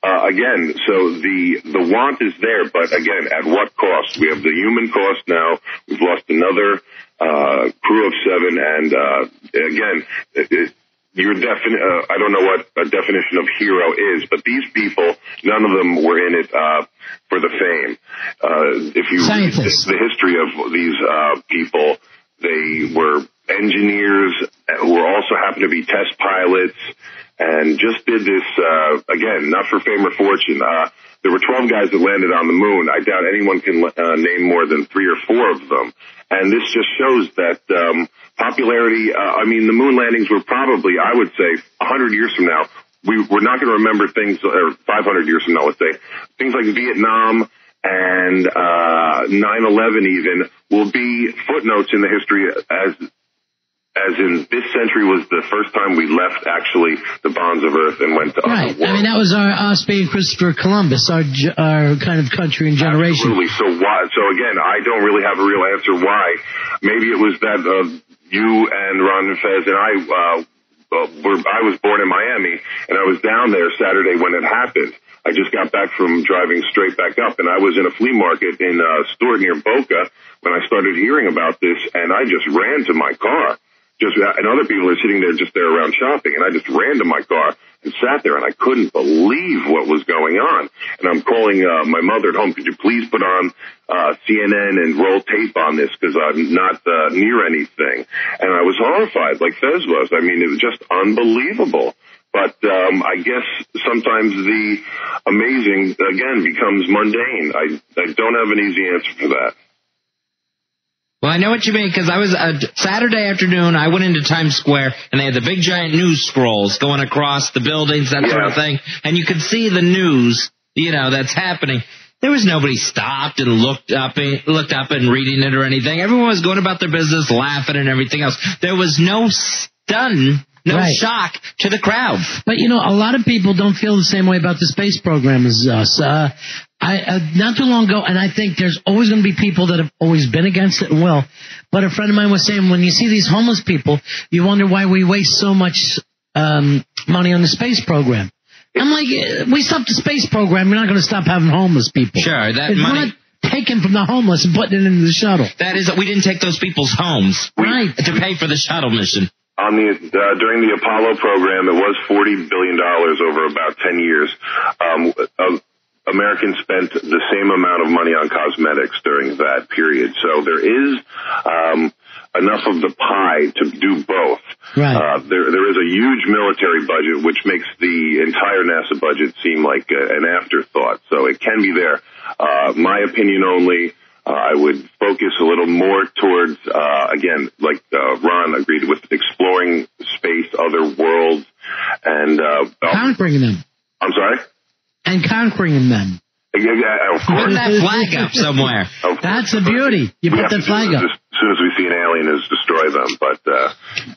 Again, so the want is there, but again, at what cost? We have the human cost now. We've lost another crew of 7, and again, I don't know what a definition of hero is, but these people, none of them were in it for the fame. If you read the history of these people, they were engineers who also happened to be test pilots. And just did this, again, not for fame or fortune. There were 12 guys that landed on the moon. I doubt anyone can name more than 3 or 4 of them. And this just shows that popularity, the moon landings were probably, I would say, 100 years from now, we're not going to remember things, or 500 years from now, let's say, things like Vietnam and 9/11 even will be footnotes in the history as in this century was the first time we left, actually, the bonds of Earth and went to other worlds. I mean, that was us being Christopher Columbus, our kind of country and generation. Absolutely. So again, I don't really have a real answer why. Maybe it was that you and Ron and Fez and I was born in Miami, and I was down there Saturday when it happened. I just got back from driving straight back up, and I was in a flea market in Stewart near Boca when I started hearing about this, and I just ran to my car. And other people are sitting there just there around shopping, and I just ran to my car and sat there, and I couldn't believe what was going on. And I'm calling my mother at home, could you please put on CNN and roll tape on this, because I'm not near anything. And I was horrified, like Fez was. I mean, it was just unbelievable. But I guess sometimes the amazing, again, becomes mundane. I don't have an easy answer for that. Well, I know what you mean, because I was Saturday afternoon, I went into Times Square, and they had the big giant news scrolls going across the buildings, that sort of thing, and you could see the news, that's happening. There was nobody stopped and looked up and reading it or anything. Everyone was going about their business, laughing and everything else. There was no shock to the crowd. But, a lot of people don't feel the same way about the space program as us. Not too long ago, and I think there's always going to be people that have always been against it and will, but a friend of mine was saying when you see these homeless people, you wonder why we waste so much money on the space program. I'm like, we stopped the space program, we're not going to stop having homeless people. Sure, that We're money... not taking from the homeless and putting it into the shuttle. That is, we didn't take those people's homes to pay for the shuttle mission. During the Apollo program, it was $40 billion over about 10 years. Americans spent the same amount of money on cosmetics during that period. So there is enough of the pie to do both. Right. There is a huge military budget, which makes the entire NASA budget seem like an afterthought. So it can be there. My opinion only. I would focus a little more towards, again, like Ron agreed with, exploring space, other worlds, and conquering them. I'm sorry? And conquering them. Yeah, of course. Put that flag up somewhere. That's the beauty. You put that flag up. As soon as we see an alien, is destroy them. But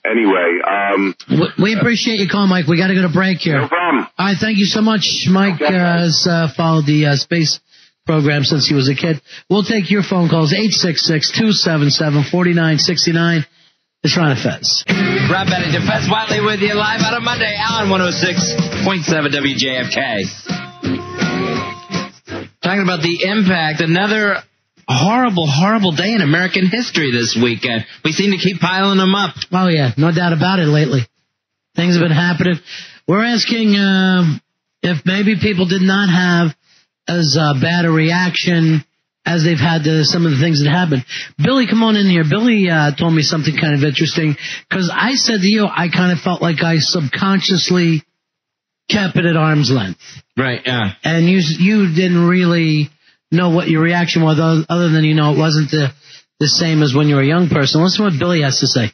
anyway, we appreciate you calling, Mike. We got to go to break here. No problem. All right, thank you so much. Mike has followed the space program since he was a kid. We'll take your phone calls, 866-277-4969. It's Ron and Fez. Rob Bennington, Fez Wiley with you live on a Monday on 106.7 WJFK. Talking about the impact, another horrible, horrible day in American history this weekend. We seem to keep piling them up. Oh, yeah, no doubt about it lately. Things have been happening. We're asking if maybe people did not have as bad a reaction as they've had to some of the things that happened. Billy, come on in here. Billy told me something kind of interesting, because I said to you, I kind of felt like I subconsciously kept it at arm's length. Right, yeah. And you didn't really know what your reaction was, other than it wasn't the same as when you were a young person. Listen to what Billy has to say.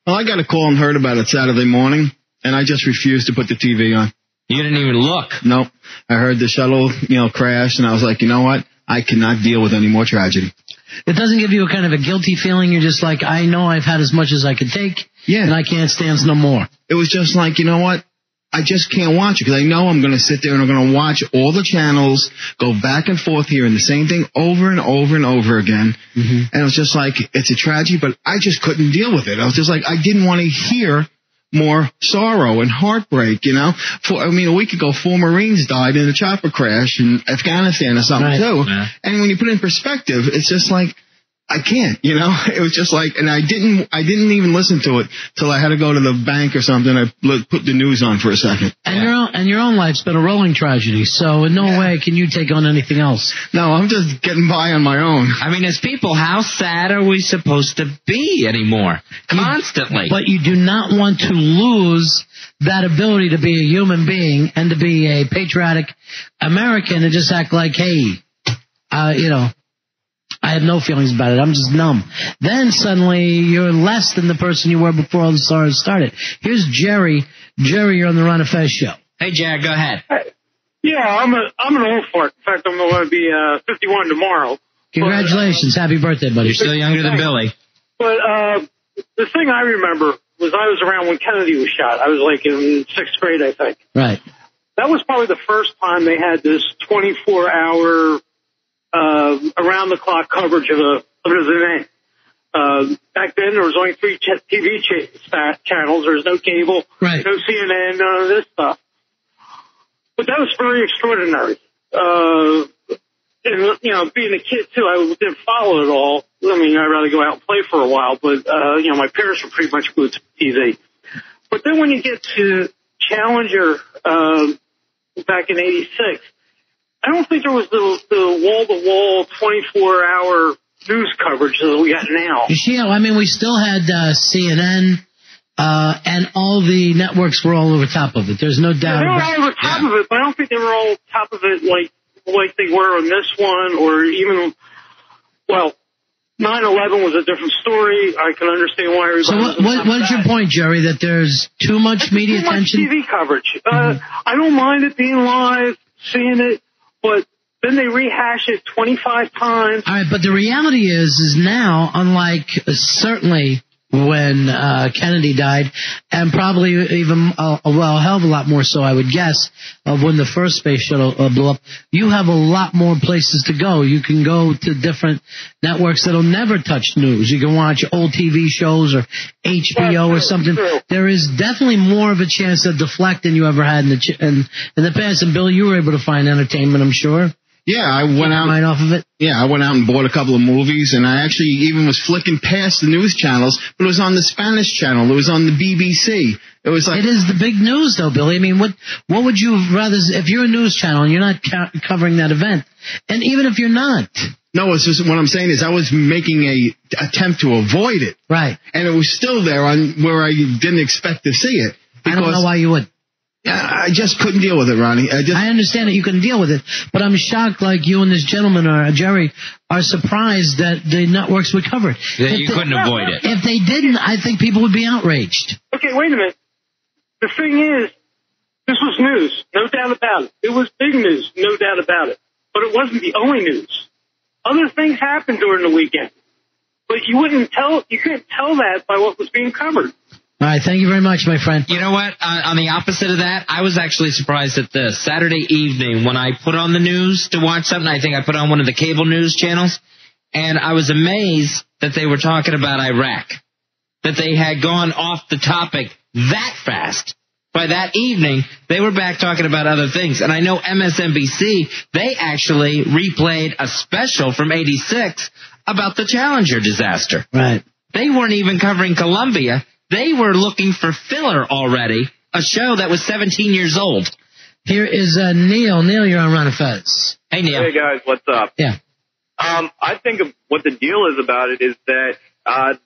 Well, I got a call and heard about it Saturday morning, and I just refused to put the TV on. You didn't even look. Nope. I heard the shuttle, crash, and I was like, you know what? I cannot deal with any more tragedy. It doesn't give you a kind of a guilty feeling. You're just like, I know I've had as much as I could take, and I can't stand no more. It was just like, you know what? I just can't watch it because I know I'm going to sit there and I'm going to watch all the channels, go back and forth hearing the same thing over and over and over again. Mm-hmm. And it was just like, it's a tragedy, but I just couldn't deal with it. I was just like, I didn't want to hear more sorrow and heartbreak, a week ago, 4 Marines died in a chopper crash in Afghanistan or something, too. Yeah. And when you put it in perspective, it's just like, I can't, It was just like, and I didn't even listen to it till I had to go to the bank or something. I put the news on for a second. And your own life's been a rolling tragedy, so in no way can you take on anything else. No, I'm just getting by on my own. I mean, as people, how sad are we supposed to be anymore? Constantly. But you do not want to lose that ability to be a human being and to be a patriotic American and just act like, hey, I have no feelings about it. I'm just numb. Then suddenly you're less than the person you were before all the stars started. Here's Jerry. Jerry, you're on the Ron and Fez show. Hey, Jared, go ahead. Yeah, I'm an old fart. In fact, I'm going to be 51 tomorrow. Congratulations. Happy birthday, buddy. You're still younger than Billy. But the thing I remember was I was around when Kennedy was shot. I was like in 6th grade, I think. Right. That was probably the first time they had this 24-hour around-the-clock coverage of an event. Back then, there was only 3 TV channels. There was no cable, right. No CNN, none of this stuff. But that was very extraordinary. And, being a kid, too, I didn't follow it all. I mean, I'd rather go out and play for a while. But, my parents were pretty much glued to TV. But then when you get to Challenger back in 86, I don't think there was the wall-to-wall 24-hour news coverage that we got now. We still had CNN, and all the networks were all over top of it. There's no doubt. They were all over top of it, but I don't think they were all top of it like they were on this one, or even, 9/11 was a different story. I can understand why everybody. So what is your point, Jerry? That there's too much media attention? Too much TV coverage. I don't mind it being live, seeing it. But then they rehash it 25 times. All right, but the reality is now, unlike certainly when Kennedy died, and probably even, a hell of a lot more so, I would guess, of when the first space shuttle blew up, you have a lot more places to go. You can go to different networks that'll never touch news. You can watch old TV shows or HBO or something. True. There is definitely more of a chance to deflect than you ever had in the past. And, Bill, you were able to find entertainment, I'm sure. Yeah, I went out. Right off of it? Yeah, I went out and bought a couple of movies, and I actually even was flicking past the news channels, but it was on the Spanish channel. It was on the BBC. It was like. It is the big news, though, Billy. I mean, what would you rather, if you're a news channel and you're not covering that event, and even if you're not. No, it's just what I'm saying is I was making a attempt to avoid it. Right. And it was still there on where I didn't expect to see it. I don't know why you would. I just couldn't deal with it, Ronnie. I understand that you couldn't deal with it, but I'm shocked like you and this gentleman, Jerry, are surprised that the networks would cover it. That you couldn't avoid it. If they didn't, I think people would be outraged. Okay, wait a minute. The thing is, this was news, no doubt about it. It was big news, no doubt about it. But it wasn't the only news. Other things happened during the weekend. But you couldn't tell that by what was being covered. All right, thank you very much, my friend. You know what? On the opposite of that, I was actually surprised at this. Saturday evening, when I put on the news to watch something, I think I put on one of the cable news channels, and I was amazed that they were talking about Iraq, that they had gone off the topic that fast. By that evening, they were back talking about other things. And I know MSNBC, they actually replayed a special from '86 about the Challenger disaster. Right. They weren't even covering Columbia. They were looking for filler already, a show that was 17 years old. Here is Neil. Neil, you're on Ron and Fez. Hey, Neil. Hey, guys, what's up? Yeah. I think what the deal is about it is that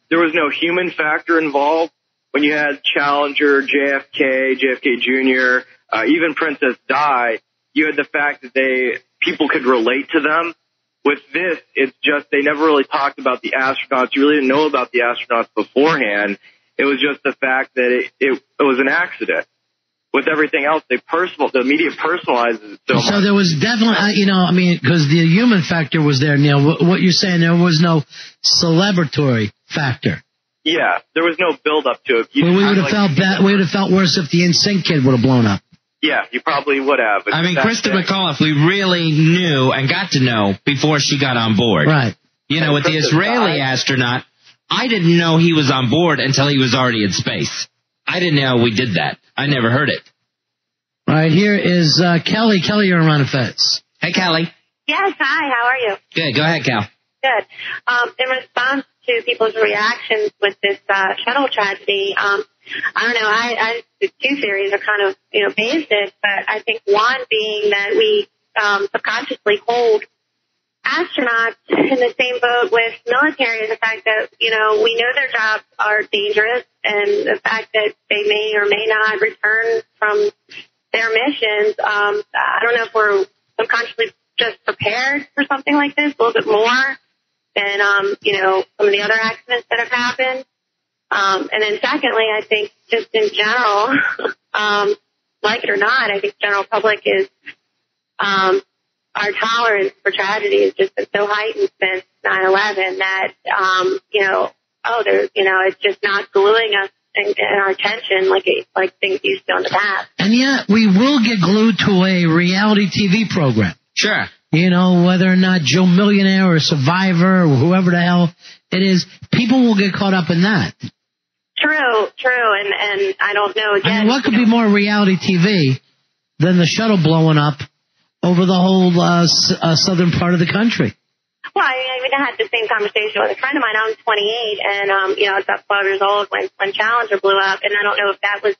there was no human factor involved. When you had Challenger, JFK Jr., even Princess Di, you had the fact that people could relate to them. With this, it's just they never really talked about the astronauts. You really didn't know about the astronauts beforehand. It was just the fact that it was an accident. with everything else, the media personalizes it so much. So there was definitely, because the human factor was there, Neil. What you're saying, there was no celebratory factor. Yeah, there was no build up to it. We would have felt bad. We would have felt worse if the NSYNC kid would have blown up. Yeah, you probably would have. I mean, Krista McAuliffe, we really knew and got to know before she got on board. Right. With the Israeli astronaut, I didn't know he was on board until he was already in space. I didn't know we did that. I never heard it. All right, here is Kelly. Kelly, you're on Ron and Fez. Hey, Kelly. Yes, hi, how are you? Good. Go ahead, Cal. Good. In response to people's reactions with this shuttle tragedy, I don't know, the two theories are kind of, basic, but I think one being that we subconsciously hold astronauts in the same boat with military, the fact that, we know their jobs are dangerous, and the fact that they may or may not return from their missions. I don't know if we're subconsciously just prepared for something like this a little bit more than, some of the other accidents that have happened. And then secondly, I think just in general, like it or not, I think general public is, our tolerance for tragedy has just been so heightened since 9/11 that, it's just not gluing us in our attention like things used to in the past. And yet, we will get glued to a reality TV program. Sure. Whether or not Joe Millionaire or Survivor or whoever the hell it is, people will get caught up in that. True, and I don't know. Again, I mean, what could be more reality TV than the shuttle blowing up over the whole southern part of the country? Well, I even had the same conversation with a friend of mine. I'm 28, and I was about 12 years old when Challenger blew up, and I don't know if that was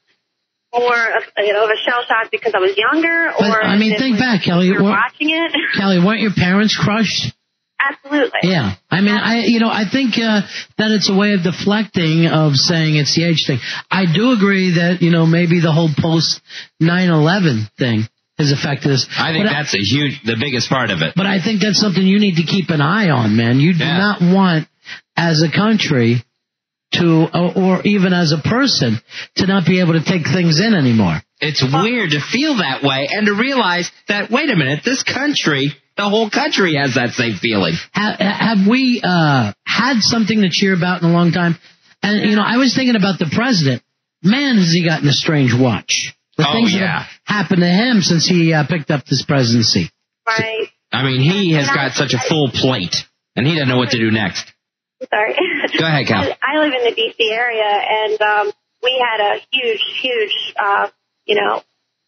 more of a shell shock because I was younger, or think back, Kelly. You were watching it. Kelly, weren't your parents crushed? Absolutely. Yeah. I mean, I think that it's a way of deflecting of saying it's the age thing. I do agree that, maybe the whole post 9/11 thing has affected us. I think that's the biggest part of it. But I think that's something you need to keep an eye on, man. You do not want, as a country, or even as a person, to not be able to take things in anymore. It's weird to feel that way and to realize that, wait a minute, this country, the whole country has that same feeling. Have we had something to cheer about in a long time? And, I was thinking about the president. Man, has he gotten a strange watch. The things that have happened to him since he picked up this presidency. Right. I mean, he has got such a full plate, and he doesn't know what to do next. Sorry. Go ahead, Cal. I live in the D.C. area, and we had a huge,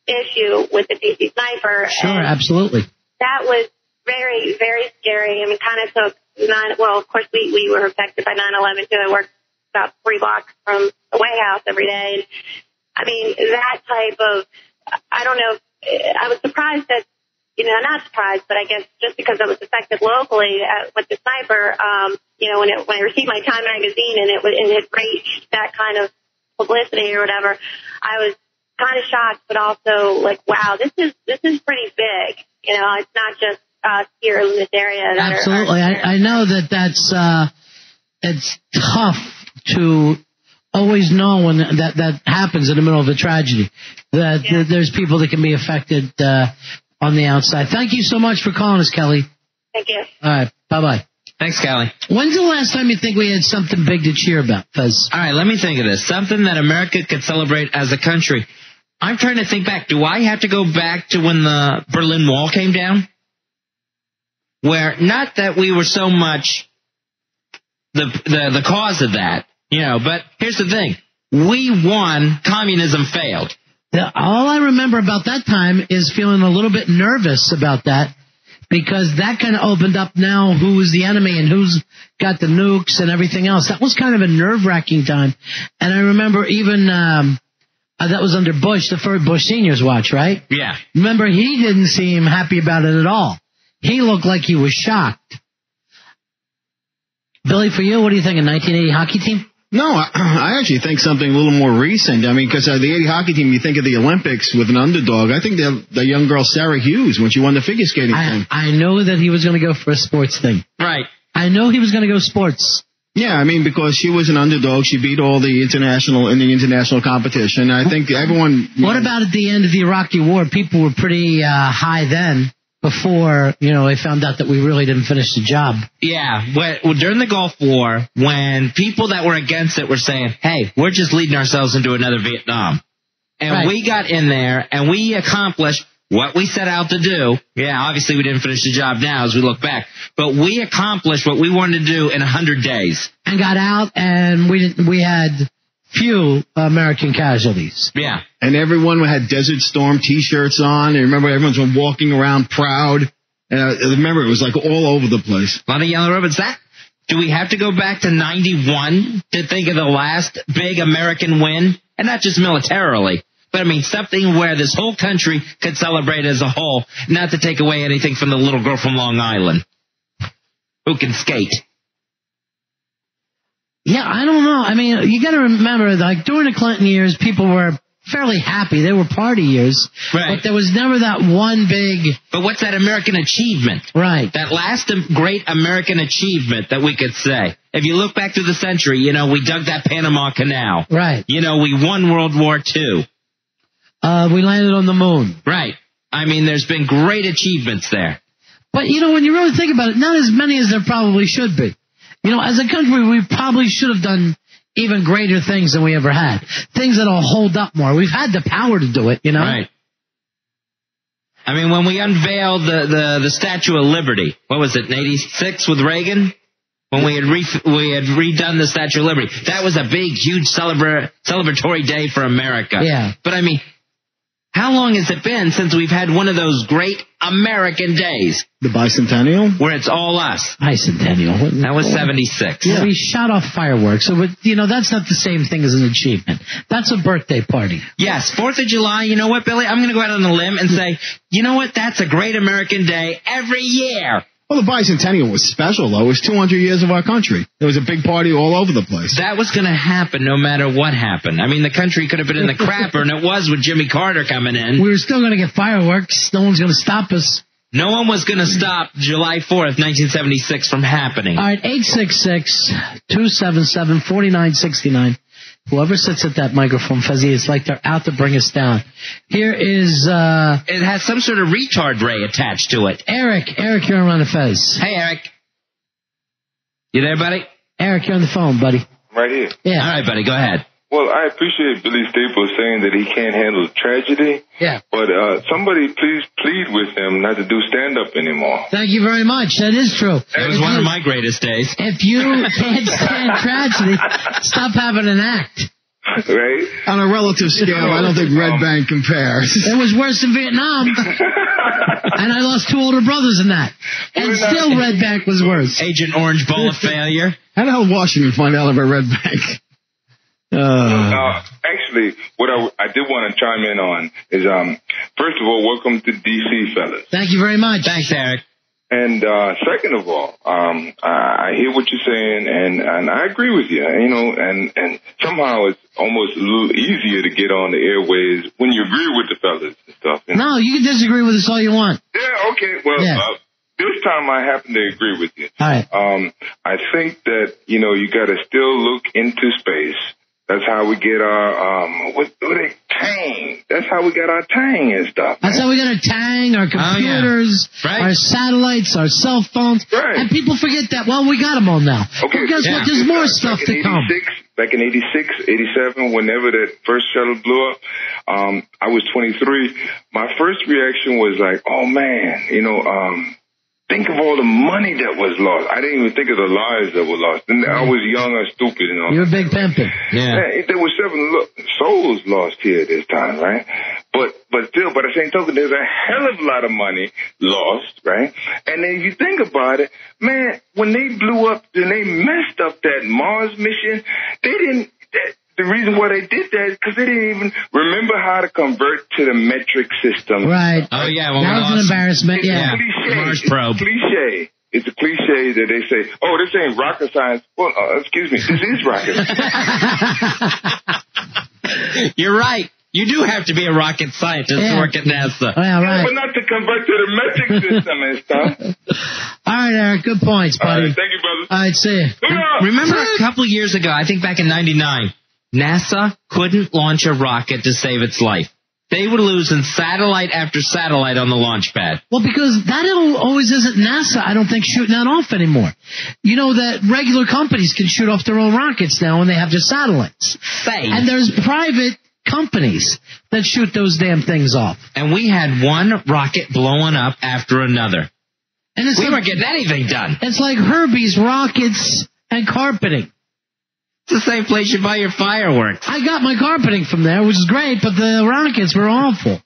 issue with the D.C. sniper. Sure, absolutely. That was very, very scary. I mean, kind of took of course, we were affected by 9/11 too. I worked about 3 blocks from the White House every day. And, I mean, that type of, I don't know, I was surprised that, not surprised, but I guess just because I was affected locally with the sniper, when I received my Time magazine and it had reached that kind of publicity or whatever, I was kind of shocked, but also like, wow, this is pretty big. It's not just us here in this area. Absolutely. I know that's it's tough to always know when that happens in the middle of a tragedy, that there's people that can be affected on the outside. Thank you so much for calling us, Kelly. Thank you. All right. Bye-bye. Thanks, Kelly. When's the last time you think we had something big to cheer about, Fez? All right, let me think of this. Something that America could celebrate as a country. I'm trying to think back. Do I have to go back to when the Berlin Wall came down? Where, not that we were so much the cause of that, but here's the thing. We won, communism failed. All I remember about that time is feeling a little bit nervous about that, because that kind of opened up now who's the enemy and who's got the nukes and everything else. That was kind of a nerve-wracking time. And I remember even that was under Bush, the first Bush Senior's watch, right? Yeah. Remember, he didn't seem happy about it at all. He looked like he was shocked. Billy, for you, what do you think, a 1980 hockey team? No, I actually think something a little more recent. I mean, because the 80 hockey team, you think of the Olympics with an underdog. I think the young girl Sarah Hughes, when she won the figure skating thing. I know that he was going to go for a sports thing. Right. I know he was going to go sports. Yeah, I mean, because she was an underdog. She beat all the international competition. I think everyone... What about at the end of the Iraqi war? People were pretty high then before, they found out that we really didn't finish the job. Yeah, during the Gulf War, when people that were against it were saying, hey, we're just leading ourselves into another Vietnam. And we got in there, and we accomplished what we set out to do. Yeah, obviously we didn't finish the job now as we look back. But we accomplished what we wanted to do in 100 days. And got out, and we had few American casualties. Yeah. And everyone had Desert Storm T-shirts on. And remember, everyone's been walking around proud. And remember, it was like all over the place. A lot of yellow ribbons. Do we have to go back to 91 to think of the last big American win? And not just militarily. But, I mean, something where this whole country could celebrate as a whole, not to take away anything from the little girl from Long Island who can skate. Yeah, I don't know. I mean, you got to remember, like, during the Clinton years, people were fairly happy. They were party years. Right. But there was never that one big... But what's that American achievement? Right. That last great American achievement that we could say. If you look back through the century, we dug that Panama Canal. Right. We won World War II. We landed on the moon. Right. I mean, there's been great achievements there. But, when you really think about it, not as many as there probably should be. As a country, we probably should have done even greater things than we ever had. Things that'll hold up more. We've had the power to do it, Right. I mean, when we unveiled the Statue of Liberty, what was it, in 86 with Reagan? When we had redone the Statue of Liberty. That was a big, huge celebratory day for America. Yeah. But, I mean, how long has it been since we've had one of those great American days? The bicentennial? Where it's all us. Bicentennial. That was 76. Yeah. We shot off fireworks. So, that's not the same thing as an achievement. That's a birthday party. Yes. 4th of July, you know what, Billy? I'm going to go out on a limb and say, you know what? That's a great American day every year. Well, the bicentennial was special, though. It was 200 years of our country. There was a big party all over the place. That was going to happen no matter what happened. I mean, the country could have been in the crapper, and it was with Jimmy Carter coming in. We were still going to get fireworks. No one's going to stop us. No one was going to stop July 4th, 1976 from happening. All right, 866-277-4969. Whoever sits at that microphone, Fuzzy, it's like they're out to bring us down. Here is... It has some sort of retard ray attached to it. Eric, you're on the Fez. Hey, Eric. You there, buddy? Eric, you're on the phone, buddy. Right here. Yeah. All right, buddy, go ahead. Well, I appreciate Billy Staples saying that he can't handle tragedy. Yeah. But somebody please plead with him not to do stand-up anymore. Thank you very much. That is true. That was one of my greatest days. If you can't stand tragedy, stop having an act. Right? On a relative scale, I don't think Red Bank compares. It was worse in Vietnam. And I lost 2 older brothers in that. And still Red Bank was worse. Agent Orange Bowl of failure. How the hell did Washington find out about Red Bank? Actually, what I did want to chime in on is, first of all, welcome to D.C., fellas. Thank you very much. Thanks, Eric. And second of all, I hear what you're saying, and I agree with you. And somehow it's almost a little easier to get on the airways when you agree with the fellas and stuff. No, you can disagree with us all you want. Yeah, okay. Well, this time I happen to agree with you. All right. I think that you got to still look into space. That's how we get our tang. That's how we got our tang and stuff. That's how we got our tang, our computers, our satellites, our cell phones. Right. And people forget that. Well, we got them all now. Okay. Well, guess what? There's more stuff to come. Back in 86, 87, whenever that first shuttle blew up, I was 23. My first reaction was like, oh man, think of all the money that was lost. I didn't even think of the lives that were lost. And I was young and stupid and all. You're a big pimpin'. Yeah. There were 7 souls lost here this time, right? But still, by the same token, there's a hell of a lot of money lost, right? And then you think about it, man, when they blew up and they messed up that Mars mission, the reason why they did that is because they didn't even remember how to convert to the metric system. Right. Oh, yeah. Well, that was an embarrassment, It's a cliche. Mars probe. It's a cliche that they say, oh, this ain't rocket science. Well, excuse me, this is rocket science. You're right. You do have to be a rocket scientist to work at NASA. Yeah, right. But not to convert to the metric system and stuff. All right, Eric. Good points, buddy. All right, thank you, brother. All right, see you. Remember a couple of years ago, I think back in 99, NASA couldn't launch a rocket to save its life. They were losing satellite after satellite on the launch pad. Well, because that always isn't NASA, I don't think, shooting that off anymore. You know that regular companies can shoot off their own rockets now when they have their satellites. And there's private companies that shoot those damn things off. And we had one rocket blowing up after another. And we weren't getting anything done. It's like Herbie's Rockets and Carpeting. It's the same place you buy your fireworks. I got my carpeting from there, which is great, but the rockets were awful.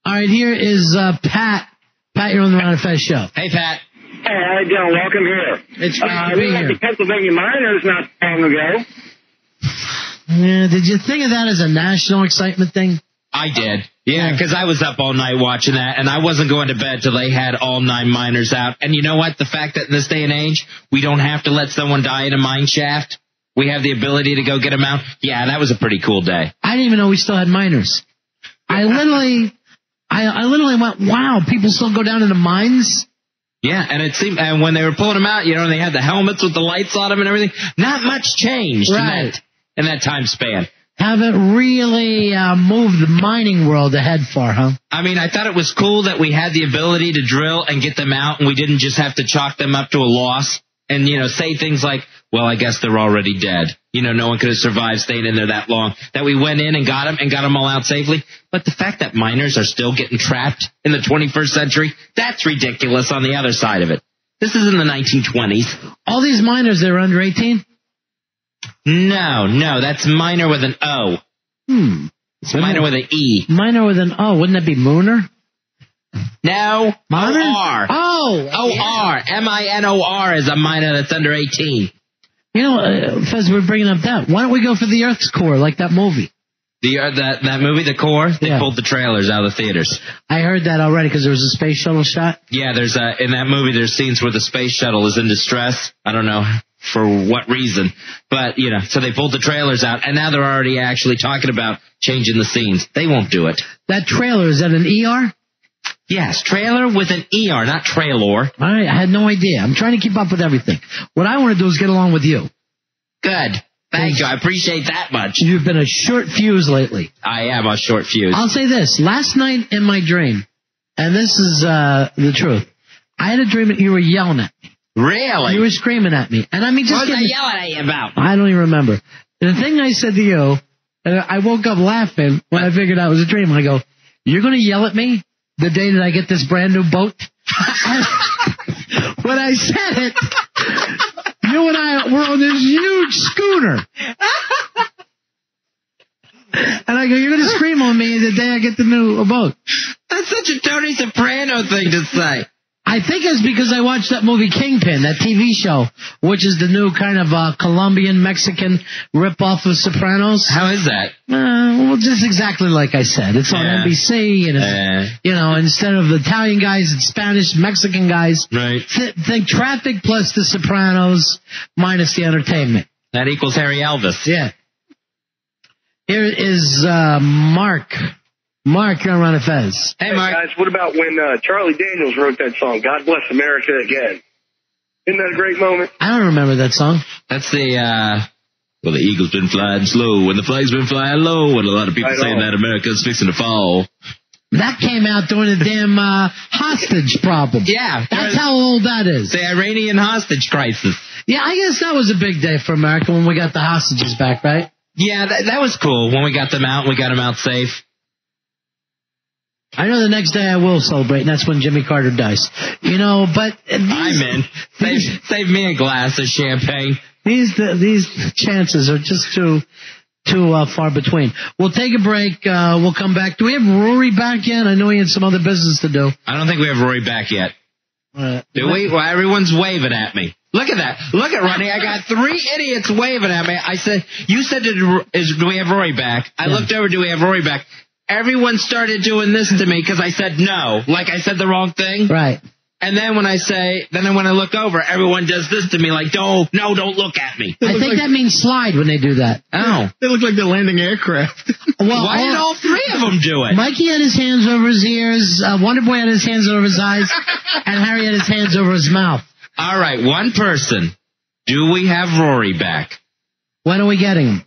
All right, here is Pat. Pat, you're on the Ron and Fez show. Hey, Pat. Hey, how you doing? Welcome here. It's great to be we here. had the Pennsylvania Miners not long ago. Yeah, did you think of that as a national excitement thing? I did. Yeah, because I was up all night watching that, and I wasn't going to bed till they had all 9 miners out. And you know what? The fact that in this day and age, we don't have to let someone die in a mine shaft. We have the ability to go get them out. Yeah, that was a pretty cool day. I didn't even know we still had miners. I literally went, wow, people still go down into mines? Yeah, and it seemed, and when they were pulling them out, you know, and they had the helmets with the lights on them and everything, not much changed in that time span. Haven't really moved the mining world ahead far, huh? I mean, I thought it was cool that we had the ability to drill and get them out, and we didn't just have to chalk them up to a loss and, you know, say things like, well, I guess they're already dead. You know, no one could have survived staying in there that long. That we went in and got them all out safely. But the fact that miners are still getting trapped in the 21st century, that's ridiculous on the other side of it. This is in the 1920s. All these miners, they're under 18? No, that's miner with an O. It's miner with an E. Miner with an O. Wouldn't that be Mooner? No. Miner? O-R. Oh. O-R. M-I-N-O-R is a miner that's under 18. You know, Fez, we're bringing up that. Why don't we go for the Earth's core, like that movie? That movie, The Core, they pulled the trailers out of the theaters. I heard that already because there was a space shuttle shot. Yeah, there's in that movie, there's scenes where the space shuttle is in distress. I don't know for what reason, but, you know, so they pulled the trailers out, and now they're already actually talking about changing the scenes. They won't do it. That trailer, is that an ER? Yes, trailer with an ER, not trailor. All right, I had no idea. I'm trying to keep up with everything. What I want to do is get along with you. Good. Thank you. I appreciate that much. You've been a short fuse lately. I am a short fuse. I'll say this. Last night in my dream, and this is the truth, I had a dream that you were yelling at me. Really? You were screaming at me. And I mean, just what was I yelling at you about? I don't even remember. The thing I said to you, I woke up laughing when I figured out it was a dream. I go, you're going to yell at me the day that I get this brand new boat? When I said it, you and I were on this huge schooner. And I go, you're going to scream on me the day I get the new boat. That's such a Tony Soprano thing to say. I think it's because I watched that movie Kingpin, that TV show, which is the new kind of Colombian-Mexican rip-off of Sopranos. How is that? Well, just exactly like I said. It's on NBC, and it's, you know, instead of the Italian guys, it's Spanish, Mexican guys. Right. Think Traffic plus the Sopranos minus the entertainment. That equals Harry Elvis. Yeah. Here is Mark. Mark, you're on Ron and Fez. Hey, Mark. Guys, what about when Charlie Daniels wrote that song, God Bless America Again? Isn't that a great moment? I don't remember that song. That's the, well, the eagle's been flying slow, and the flag's been flying low, and a lot of people saying that America's fixing to fall. That came out during the damn hostage problem. Yeah. That's how old that is. The Iranian hostage crisis. Yeah, I guess that was a big day for America when we got the hostages back, right? Yeah, that was cool when we got them out, and we got them out safe. I know the next day I will celebrate, and that's when Jimmy Carter dies. You know, but I'm in. Save me a glass of champagne. These chances are just too far between. We'll take a break. We'll come back. Do we have Rory back yet? I know he had some other business to do. I don't think we have Rory back yet. Do we? Well, everyone's waving at me. Look at that. Look at Ronnie. I got 3 idiots waving at me. I said, you said, do we have Rory back? I looked over, do we have Rory back? Everyone started doing this to me because I said no. Like I said the wrong thing. Right. And then when I look over, everyone does this to me like, don't look at me. I think that means slide when they do that. Oh. They look like they're landing aircraft. Well, why did all three of them do it? Mikey had his hands over his ears, Wonder Boy had his hands over his eyes, and Harry had his hands over his mouth. All right, one person. Do we have Rory back? When are we getting him?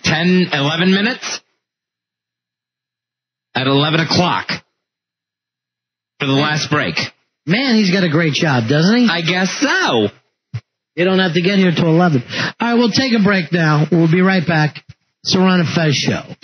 10, 11 minutes? At 11 o'clock. For the last break. Man, he's got a great job, doesn't he? I guess so. You don't have to get here till 11. All right, we'll take a break now. We'll be right back. It's the Ron and Fez Show.